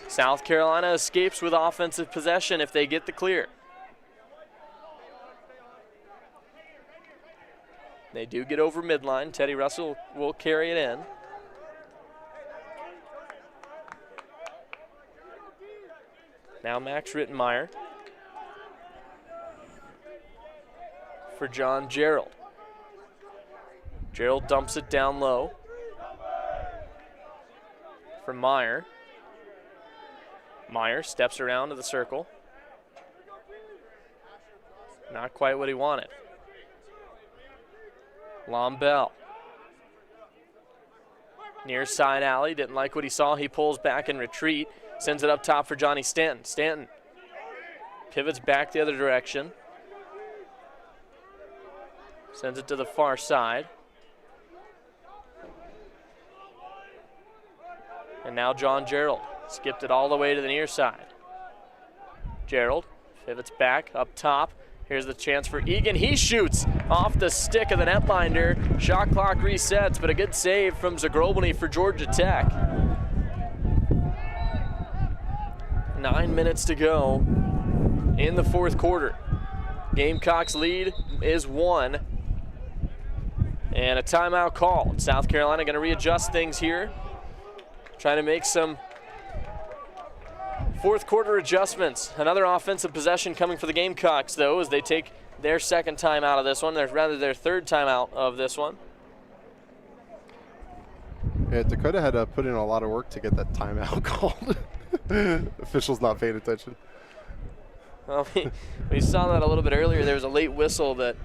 South Carolina escapes with offensive possession if they get the clear. They do get over midline. Teddy Russell will carry it in. Now Max Rittenmeyer for John Gerald. Gerald dumps it down low for Meyer. Meyer steps around to the circle. Not quite what he wanted. Lombell. Near side alley, didn't like what he saw. He pulls back in retreat. Sends it up top for Johnny Stanton. Stanton pivots back the other direction. Sends it to the far side. And now John Gerald skipped it all the way to the near side. Gerald pivots back up top. Here's the chance for Egan. He shoots off the stick of the netminder. Shot clock resets, but a good save from Zagrobny for Georgia Tech. 9 minutes to go in the fourth quarter. Gamecocks lead is 1. And a timeout called. South Carolina going to readjust things here. Trying to make some fourth quarter adjustments. Another offensive possession coming for the Gamecocks, though, as they take their second time out of this one. Rather, their third time out of this one. Yeah, Dakota had to put in a lot of work to get that timeout called. Officials not paying attention. Well, we saw that a little bit earlier. There was a late whistle that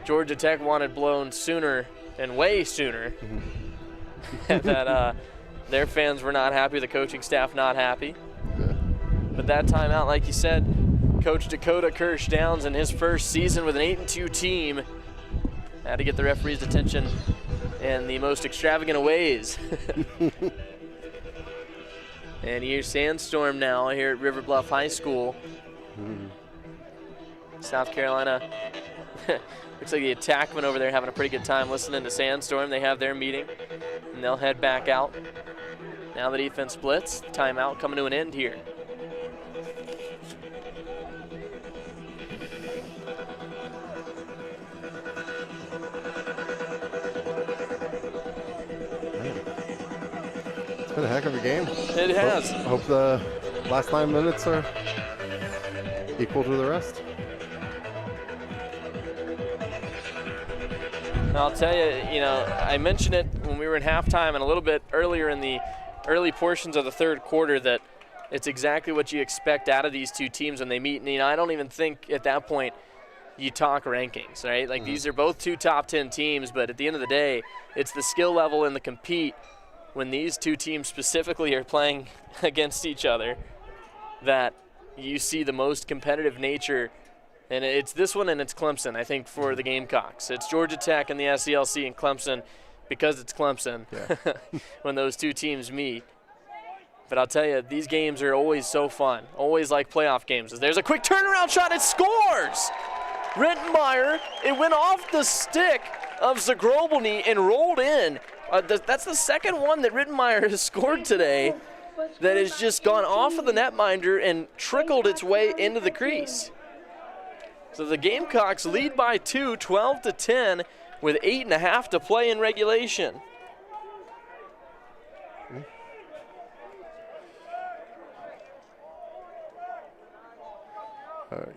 Georgia Tech wanted blown sooner and way sooner. And that their fans were not happy, the coaching staff not happy. Yeah. But that timeout, like you said, Coach Dakota Kirsch Downs in his first season with an 8-2 team had to get the referee's attention in the most extravagant of ways. And here's Sandstorm now here at River Bluff High School. South Carolina, looks like the attackmen over there having a pretty good time listening to Sandstorm. They have their meeting, and they'll head back out. Now the defense splits. Timeout coming to an end here. It's been a heck of a game. It has. Hope the last 9 minutes are equal to the rest. I'll tell you, I mentioned it when we were in halftime and a little bit earlier in the early portions of the third quarter that it's exactly what you expect out of these two teams when they meet. And, I don't even think at that point you talk rankings, right? Like these are both two top 10 teams, but at the end of the day, it's the skill level and the compete when these two teams specifically are playing against each other that you see the most competitive nature. And it's this one and it's Clemson, I think, for the Gamecocks. It's Georgia Tech and the SELC and Clemson because it's Clemson when those two teams meet. But I'll tell you, these games are always so fun, always like playoff games. There's a quick turnaround shot, it scores! Rittenmeyer, it went off the stick of Zagrobny and rolled in. That's the second one that Rittenmeyer has scored today that has just gone off of the netminder and trickled its way into the crease. So the Gamecocks lead by 2, 12-10, with 8.5 to play in regulation.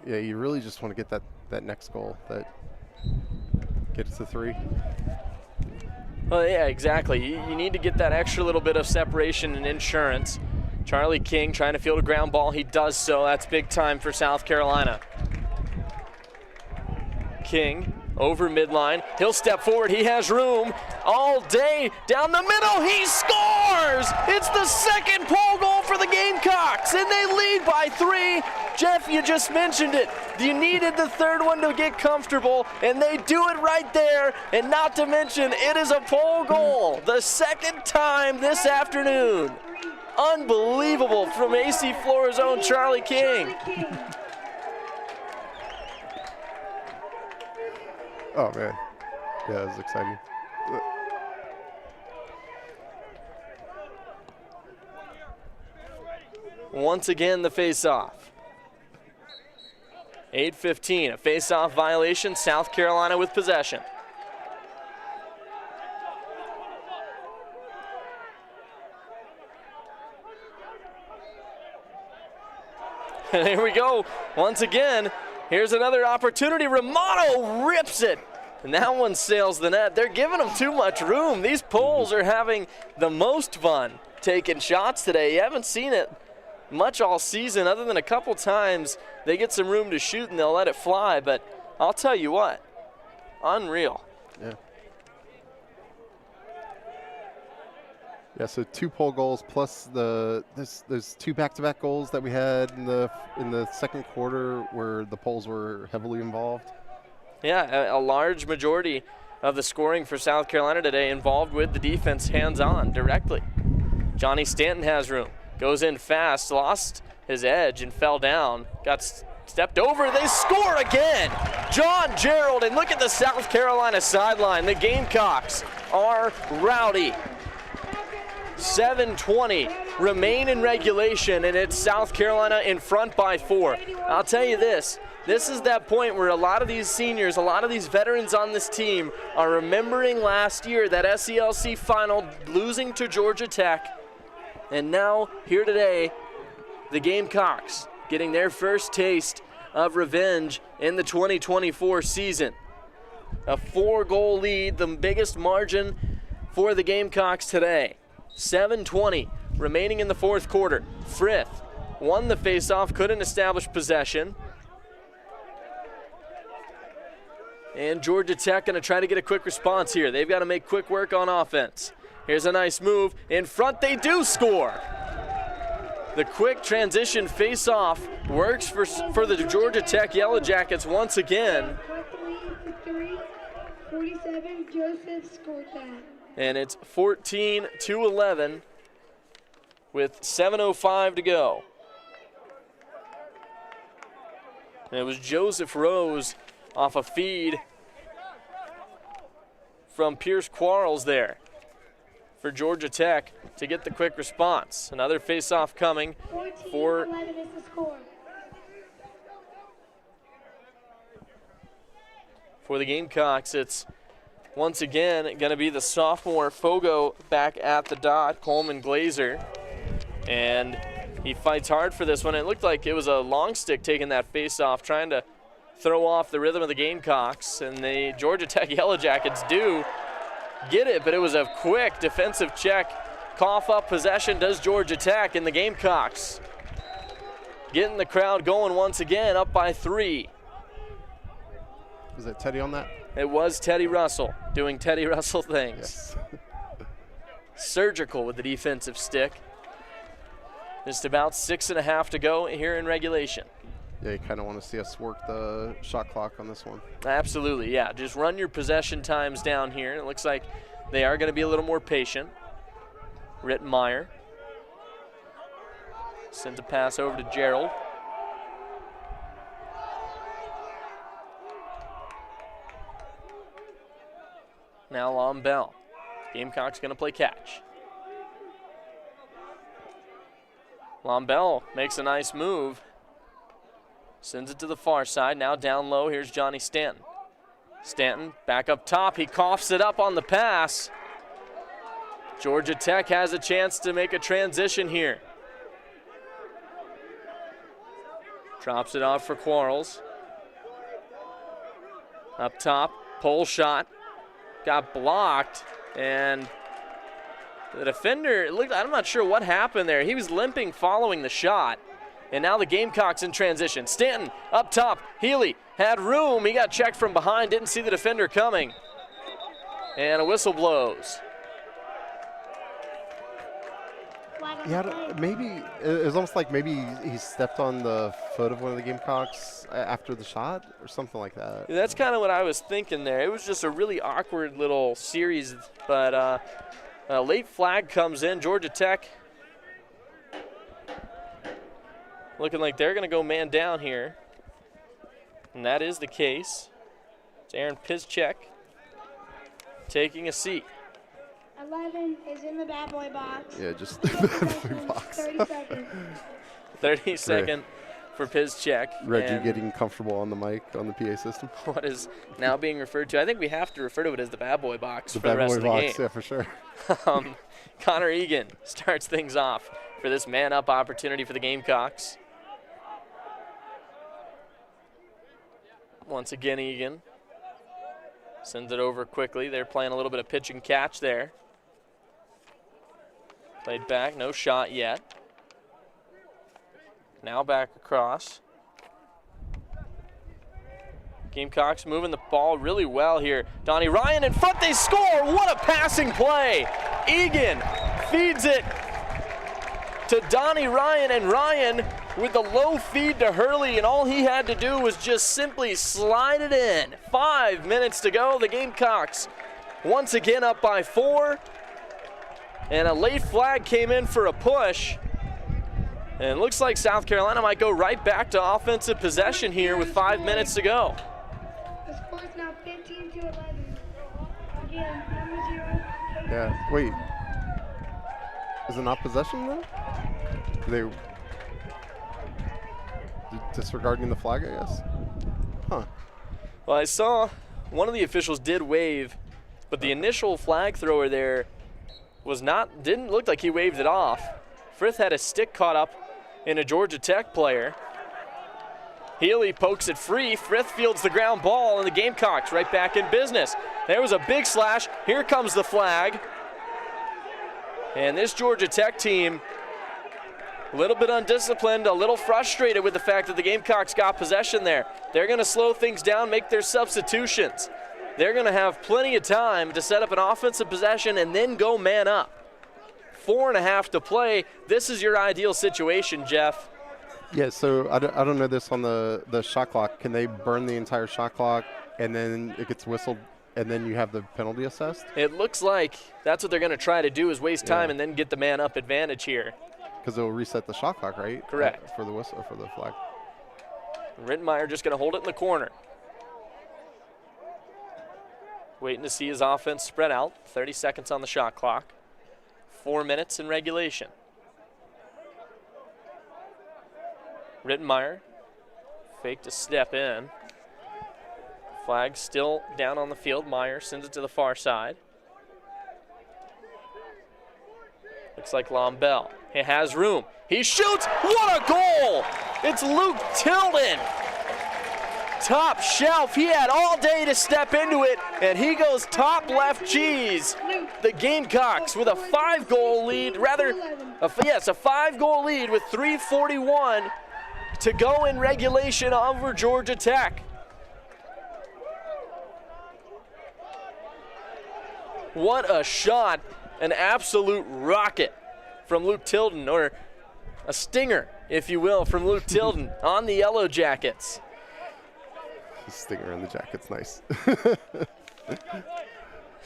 Yeah, you really just want to get that next goal that gets to 3. Well, yeah, exactly. You need to get that extra little bit of separation and insurance. Charlie King trying to field a ground ball. He does so. That's big time for South Carolina. King over midline. He'll step forward. He has room all day down the middle. He scores! It's the second pole goal for the Gamecocks, and they lead by 3. Jeff, you just mentioned it. You needed the third one to get comfortable, and they do it right there. And not to mention, it is a pole goal. The second time this afternoon. Unbelievable from AC Flora's own Charlie King. Oh, man. Yeah, it was exciting. Once again, the face-off. 8:15, a face-off violation. South Carolina with possession. And here we go. Once again, here's another opportunity. Romano rips it. And that one sails the net. They're giving them too much room. These poles are having the most fun taking shots today. You haven't seen it much all season, other than a couple times they get some room to shoot and they'll let it fly. But I'll tell you what, unreal. Yeah. Yeah, so 2 pole goals plus there's 2 back-to-back goals that we had in the second quarter where the poles were heavily involved. Yeah, a large majority of the scoring for South Carolina today involved with the defense hands-on directly. Johnny Stanton has room, goes in fast, lost his edge and fell down, got stepped over, they score again! John Gerald, and look at the South Carolina sideline. The Gamecocks are rowdy. 7:20 remain in regulation, and it's South Carolina in front by 4. I'll tell you this is that point where a lot of these seniors, a lot of these veterans on this team are remembering last year, that SELC final, losing to Georgia Tech. And now, here today, the Gamecocks getting their first taste of revenge in the 2024 season. A 4-goal lead, the biggest margin for the Gamecocks today. 7:20 remaining in the fourth quarter. Frith won the faceoff, couldn't establish possession. And Georgia Tech going to try to get a quick response here. They've got to make quick work on offense. Here's a nice move. In front, they do score. The quick transition face-off works for the Georgia Tech Yellow Jackets once again. 47, Joseph scored that. And it's 14-11 with 7:05 to go. And it was Joseph Rose off a feed from Pierce Quarles there for Georgia Tech to get the quick response. Another face-off coming for 14-11 is the score. For the Gamecocks. It's once again going to be the sophomore Fogo back at the dot, Coleman Glazer. And he fights hard for this one. It looked like it was a long stick taking that face-off, trying to throw off the rhythm of the Gamecocks. And the Georgia Tech Yellow Jackets do get it, but it was a quick defensive check. Cough up possession does Georgia Tech, and the Gamecocks getting the crowd going once again, up by 3. Was it Teddy on that? It was Teddy Russell doing Teddy Russell things. Yes. Surgical with the defensive stick. Just about 6.5 to go here in regulation. Yeah, you kind of want to see us work the shot clock on this one. Absolutely, yeah. Just run your possession times down here. It looks like they are going to be a little more patient. Rittenmeyer sends a pass over to Gerald. Now Lombell. Gamecock's going to play catch. Lombell makes a nice move. Sends it to the far side. Now down low, here's Johnny Stanton. Stanton back up top. He coughs it up on the pass. Georgia Tech has a chance to make a transition here. Drops it off for Quarles. Up top, pole shot. Got blocked, and the defender, I'm not sure what happened there. He was limping following the shot, and now the Gamecocks in transition. Stanton up top. Healy had room. He got checked from behind, didn't see the defender coming, and a whistle blows. flag on Yeah, the play. maybe it was almost like maybe he stepped on the foot of one of the Gamecocks after the shot or something like that. That's kind of what I was thinking there. It was just a really awkward little series, but a late flag comes in. Georgia Tech looking like they're going to go man down here, and that is the case. It's Aaron Piszczek taking a seat. 11 is in the bad boy box. Yeah, just box. 30 seconds. 30 second for Piszczek. Reggie and getting comfortable on the mic on the PA system. what is now being referred to, I think we have to refer to it as the bad boy box The for the bad rest boy of the box, game. yeah, for sure. Connor Egan starts things off for this man-up opportunity for the Gamecocks. Once again, Egan sends it over quickly. They're playing a little bit of pitch and catch there. Played back, no shot yet. Now back across. Gamecocks moving the ball really well here. Donnie Ryan in front, they score! What a passing play! Egan feeds it to Donnie Ryan, and Ryan with the low feed to Hurley, and all he had to do was just simply slide it in. 5 minutes to go. The Gamecocks once again up by 4, and a late flag came in for a push. And it looks like South Carolina might go right back to offensive possession here with 5 minutes to go. The score is now 15 to 11. Again, number 0. Yeah, wait. Is it not possession though? They disregarding the flag, I guess? Huh. Well, I saw one of the officials did wave, but the initial flag thrower there didn't look like he waved it off. Frith had a stick caught up in a Georgia Tech player. Healy pokes it free. Frith fields the ground ball, and the Gamecocks right back in business. There was a big slash. Here comes the flag. And this Georgia Tech team, a little bit undisciplined, a little frustrated with the fact that the Gamecocks got possession there. They're going to slow things down, make their substitutions. They're going to have plenty of time to set up an offensive possession and then go man up. 4.5 to play. This is your ideal situation, Jeff. Yeah, so I don't know this on the shot clock. Can they burn the entire shot clock and then it gets whistled and then you have the penalty assessed? It looks like that's what they're going to try to do, is waste time and then get the man up advantage here. Because it'll reset the shot clock, right? Correct. For the whistle, for the flag. Rittenmeyer just going to hold it in the corner. Waiting to see his offense spread out. 30 seconds on the shot clock. 4 minutes in regulation. Rittenmeyer faked a step in. Flag still down on the field. Meyer sends it to the far side. Looks like Lombell. He has room. He shoots. What a goal! It's Luke Tilden. Top shelf. He had all day to step into it, and he goes top left cheese. The Gamecocks with a 5-goal lead, a 5-goal lead with 3:41 to go in regulation over Georgia Tech. What a shot, an absolute rocket from Luke Tilden, or a stinger, if you will, from Luke Tilden on the Yellow Jackets. Stinger in the jacket's nice.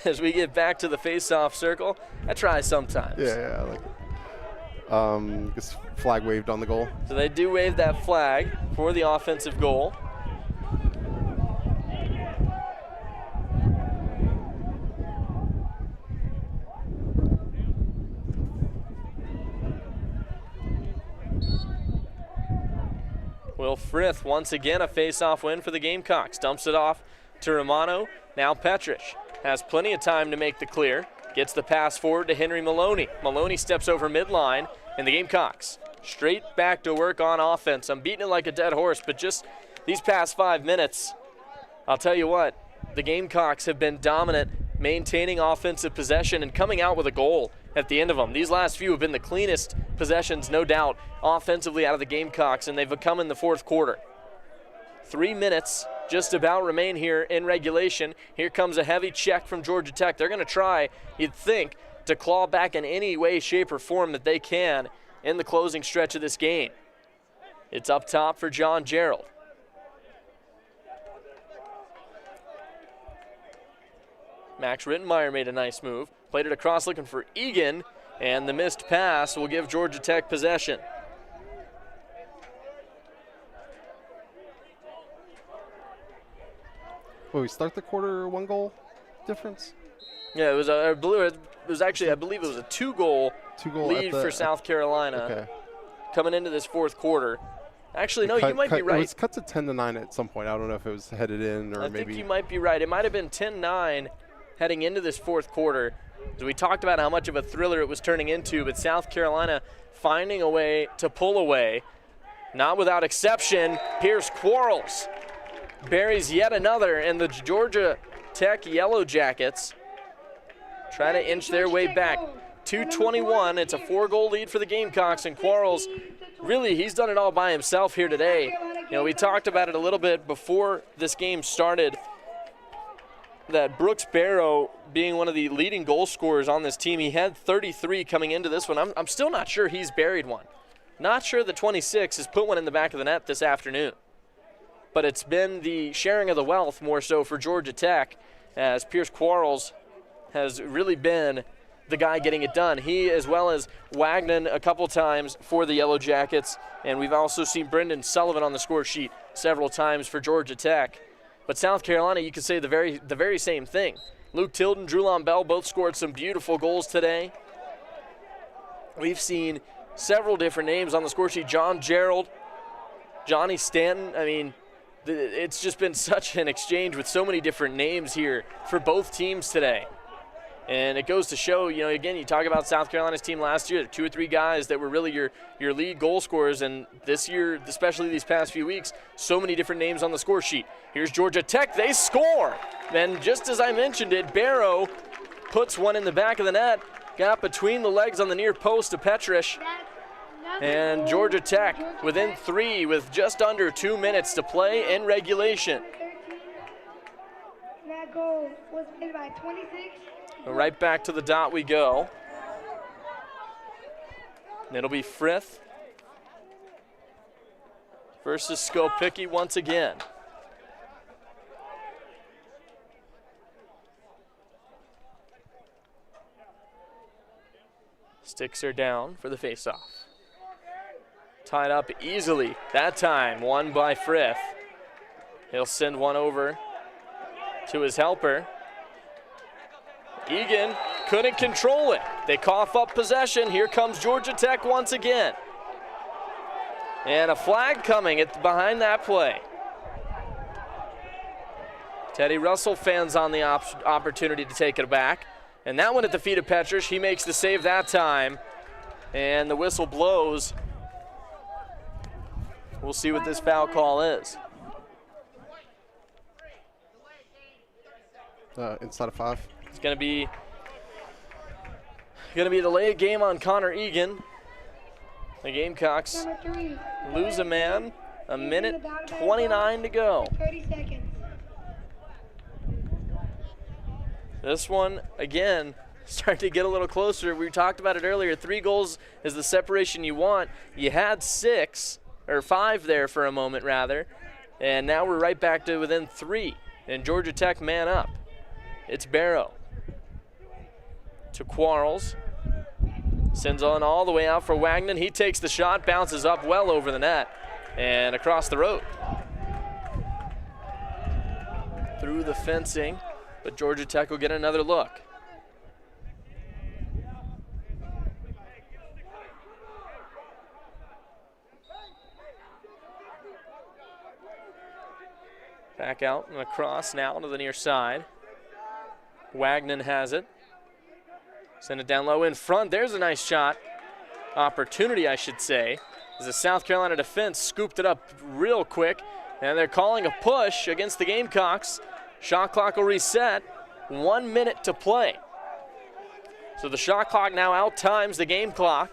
As we get back to the face-off circle, I try sometimes. Yeah, I like it. This flag waved on the goal. So they do wave that flag for the offensive goal. Will Frith, once again, a face-off win for the Gamecocks. Dumps it off to Romano. Now Petrish has plenty of time to make the clear. Gets the pass forward to Henry Maloney. Maloney steps over midline, and the Gamecocks straight back to work on offense. I'm beating it like a dead horse, but just these past 5 minutes, I'll tell you what, the Gamecocks have been dominant, maintaining offensive possession and coming out with a goal at the end of them. These last few have been the cleanest possessions, no doubt, offensively out of the Gamecocks, and they've come in the fourth quarter. 3 minutes just about remain here in regulation. Here comes a heavy check from Georgia Tech. They're going to try, you'd think, to claw back in any way, shape, or form that they can in the closing stretch of this game. It's up top for John Gerald. Max Rittenmeyer made a nice move. Played it across looking for Egan, and the missed pass will give Georgia Tech possession. Will we start the quarter 1 goal difference? Yeah, I believe it was a 2-goal lead for South Carolina. Okay. Coming into this fourth quarter. Actually, no, you might be right. It was cut to 10-9 at some point. I don't know if it was headed in or I maybe. think you might be right. It might have been 10-9 heading into this fourth quarter. So we talked about how much of a thriller it was turning into, but South Carolina finding a way to pull away. Not without exception, Pierce Quarles buries yet another, and the Georgia Tech Yellow Jackets try to inch their way back. 2:21, it's a 4-goal lead for the Gamecocks, and Quarles, really, he's done it all by himself here today. You know, we talked about it a little bit before this game started, that Brooks Barrow being one of the leading goal scorers on this team. He had 33 coming into this one. I'm still not sure he's buried one. Not sure the 26 has put one in the back of the net this afternoon. But it's been the sharing of the wealth more so for Georgia Tech, as Pierce Quarles has really been the guy getting it done. He, as well as Wagnon a couple times for the Yellow Jackets, and we've also seen Brendan Sullivan on the score sheet several times for Georgia Tech. But South Carolina, you could say the very same thing. Luke Tilden, Drulon Bell both scored some beautiful goals today. We've seen several different names on the score sheet. John Gerald, Johnny Stanton. I mean, it's just been such an exchange with so many different names here for both teams today. And it goes to show, you know, again, you talk about South Carolina's team last year, 2 or 3 guys that were really your lead goal scorers, and this year, especially these past few weeks, so many different names on the score sheet. Here's Georgia Tech, they score! And just as I mentioned it, Barrow puts one in the back of the net, got between the legs on the near post to Petrish, and Georgia Tech within 3 with just under 2 minutes to play in regulation. That goal was made by 26. Right back to the dot we go. And it'll be Frith versus Skopicki once again. Sticks are down for the faceoff. Tied up easily that time, won by Frith. He'll send one over to his helper. Egan couldn't control it. They cough up possession. Here comes Georgia Tech once again. And a flag coming behind that play. Teddy Russell fans on the opportunity to take it back. And that one at the feet of Petrish. He makes the save that time. And the whistle blows. We'll see what this foul call is. Inside of 5. It's going to be a delay of game on Connor Egan. The Gamecocks lose a man. A minute 29 to go. 30 seconds. This one, again, starting to get a little closer. We talked about it earlier. 3 goals is the separation you want. You had 6, or 5 there for a moment, rather. And now we're right back to within 3. And Georgia Tech man up. It's Barrow. To Quarles. Sends on all the way out for Wagnon. He takes the shot, bounces up well over the net and across the road. Through the fencing, but Georgia Tech will get another look. Back out and across now to the near side. Wagnon has it. Send it down low in front. There's a nice shot. Opportunity, I should say, as the South Carolina defense scooped it up real quick. And they're calling a push against the Gamecocks. Shot clock will reset. 1 minute to play. So the shot clock now out times the game clock.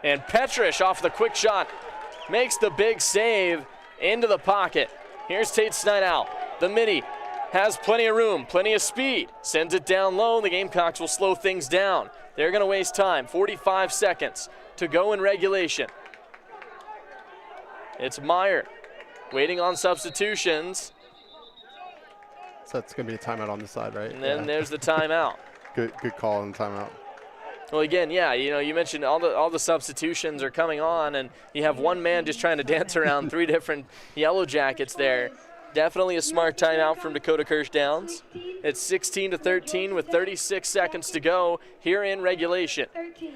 And Petrish off the quick shot makes the big save into the pocket. Here's Tate Snideout. The midi has plenty of room, plenty of speed. Sends it down low. The Gamecocks will slow things down. They're going to waste time. 45 seconds to go in regulation. It's Meyer waiting on substitutions. So that's going to be a timeout on the side, right? And then there's the timeout. Good call on the timeout. Well, again, yeah, you mentioned all the substitutions are coming on, and you have one man just trying to dance around 3 different Yellow Jackets there. Definitely a smart timeout from Dakota Kirsch Downs. It's 16-13 with 36 seconds to go here in regulation. 13.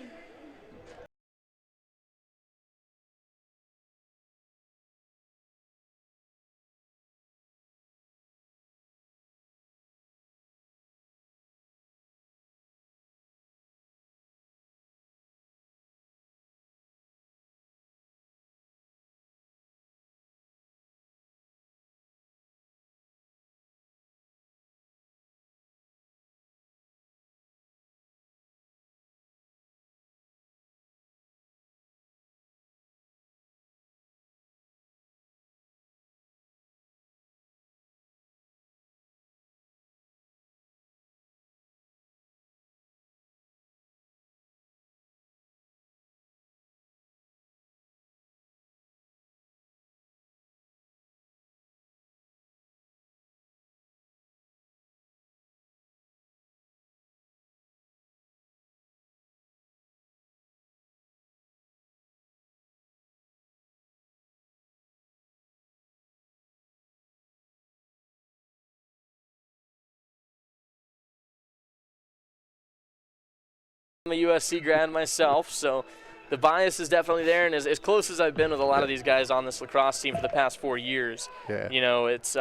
I'm a USC grad myself, so the bias is definitely there, and as close as I've been with a lot of these guys on this lacrosse team for the past 4 years, it's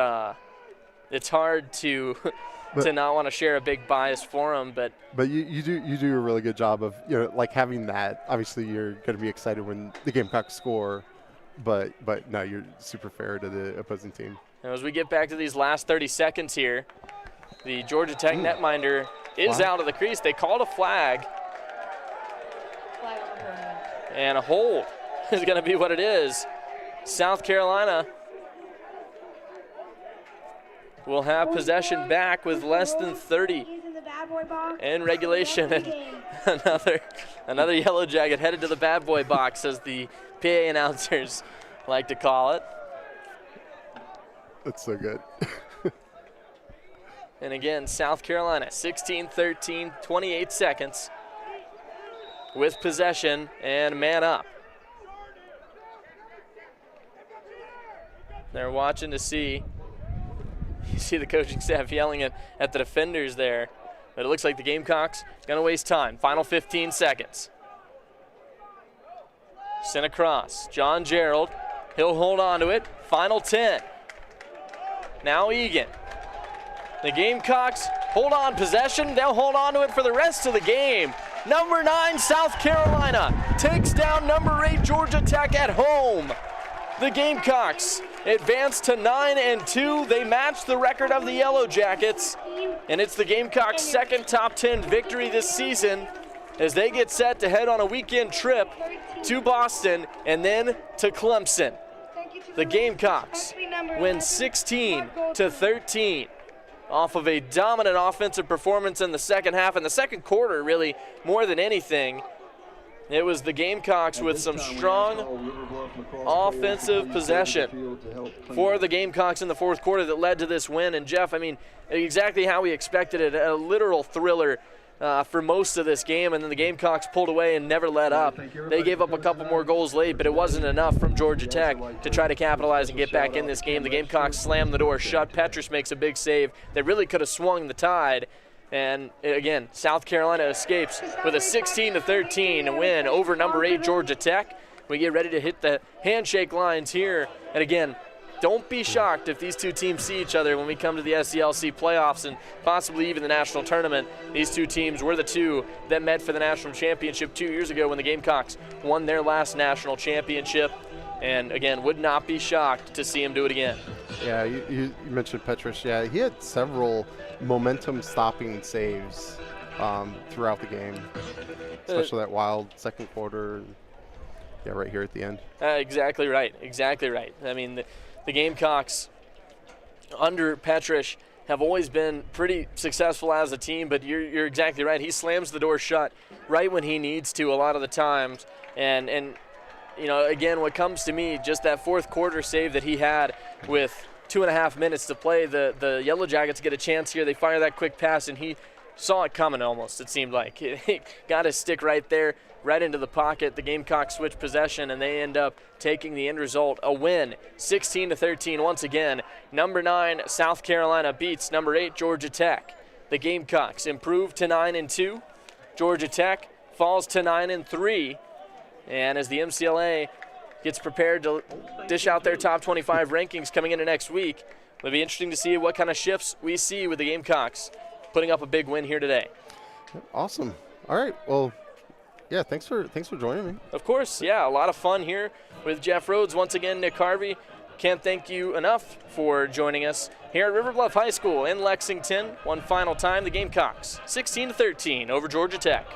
hard to to not want to share a big bias for them. But you do a really good job of like having that. Obviously, you're going to be excited when the Gamecocks score, but no, you're super fair to the opposing team. And as we get back to these last 30 seconds here, the Georgia Tech netminder is out of the crease. They called a flag. And a hold is going to be what it is. South Carolina will have possession back with less than 30 in regulation. And another Yellow Jacket headed to the bad boy box, as the PA announcers like to call it. That's so good. And again, South Carolina, 16-13, 28 seconds. With possession and man up. They're watching to see. You see the coaching staff yelling at the defenders there. But it looks like the Gamecocks going to waste time. Final 15 seconds. Sent across. John Gerald. He'll hold on to it. Final 10. Now Egan. The Gamecocks hold on possession. They'll hold on to it for the rest of the game. Number 9, South Carolina takes down number 8, Georgia Tech at home. The Gamecocks advance to 9-2. They match the record of the Yellow Jackets, and it's the Gamecocks' second top 10 victory this season as they get set to head on a weekend trip to Boston and then to Clemson. The Gamecocks win 16-13. Off of a dominant offensive performance in the second half. In the second quarter, really, more than anything, it was the Gamecocks with some strong offensive possession for the Gamecocks in the fourth quarter that led to this win. And Jeff, I mean, exactly how we expected it, a literal thriller for most of this game, and then the Gamecocks pulled away and never let up. They gave up a couple more goals late, but it wasn't enough from Georgia Tech to try to capitalize and get back in this game. The Gamecocks slammed the door shut. Petrus makes a big save that really could have swung the tide. And again, South Carolina escapes with a 16-13 win over number 8 Georgia Tech. We get ready to hit the handshake lines here. And again, don't be shocked if these two teams see each other when we come to the SCLC playoffs and possibly even the national tournament. These two teams were the two that met for the national championship 2 years ago when the Gamecocks won their last national championship. And again, would not be shocked to see him do it again. Yeah, you mentioned Petrus. Yeah, he had several momentum-stopping saves throughout the game, especially that wild second quarter. Yeah, right here at the end. Exactly right. Exactly right. I mean, the Gamecocks under Petrus have always been pretty successful as a team, but you're exactly right. He slams the door shut right when he needs to a lot of the times. And you know, again, what comes to me, just that fourth quarter save that he had with 2.5 minutes to play, the Yellow Jackets get a chance here. They fire that quick pass, and he saw it coming almost, it seemed like. He got his stick right there, right into the pocket. The Gamecocks switch possession, and they end up taking the end result, a win, 16-13 once again. Number 9, South Carolina beats number 8, Georgia Tech. The Gamecocks improve to 9-2. Georgia Tech falls to 9-3. And as the MCLA gets prepared to dish out their top 25 rankings coming into next week, it'll be interesting to see what kind of shifts we see with the Gamecocks putting up a big win here today. Awesome. All right. Well, yeah, thanks for joining me. Of course, yeah, a lot of fun here with Jeff Rhodes. Once again, Nick Harvey, can't thank you enough for joining us here at River Bluff High School in Lexington. One final time, the Gamecocks, 16-13 over Georgia Tech.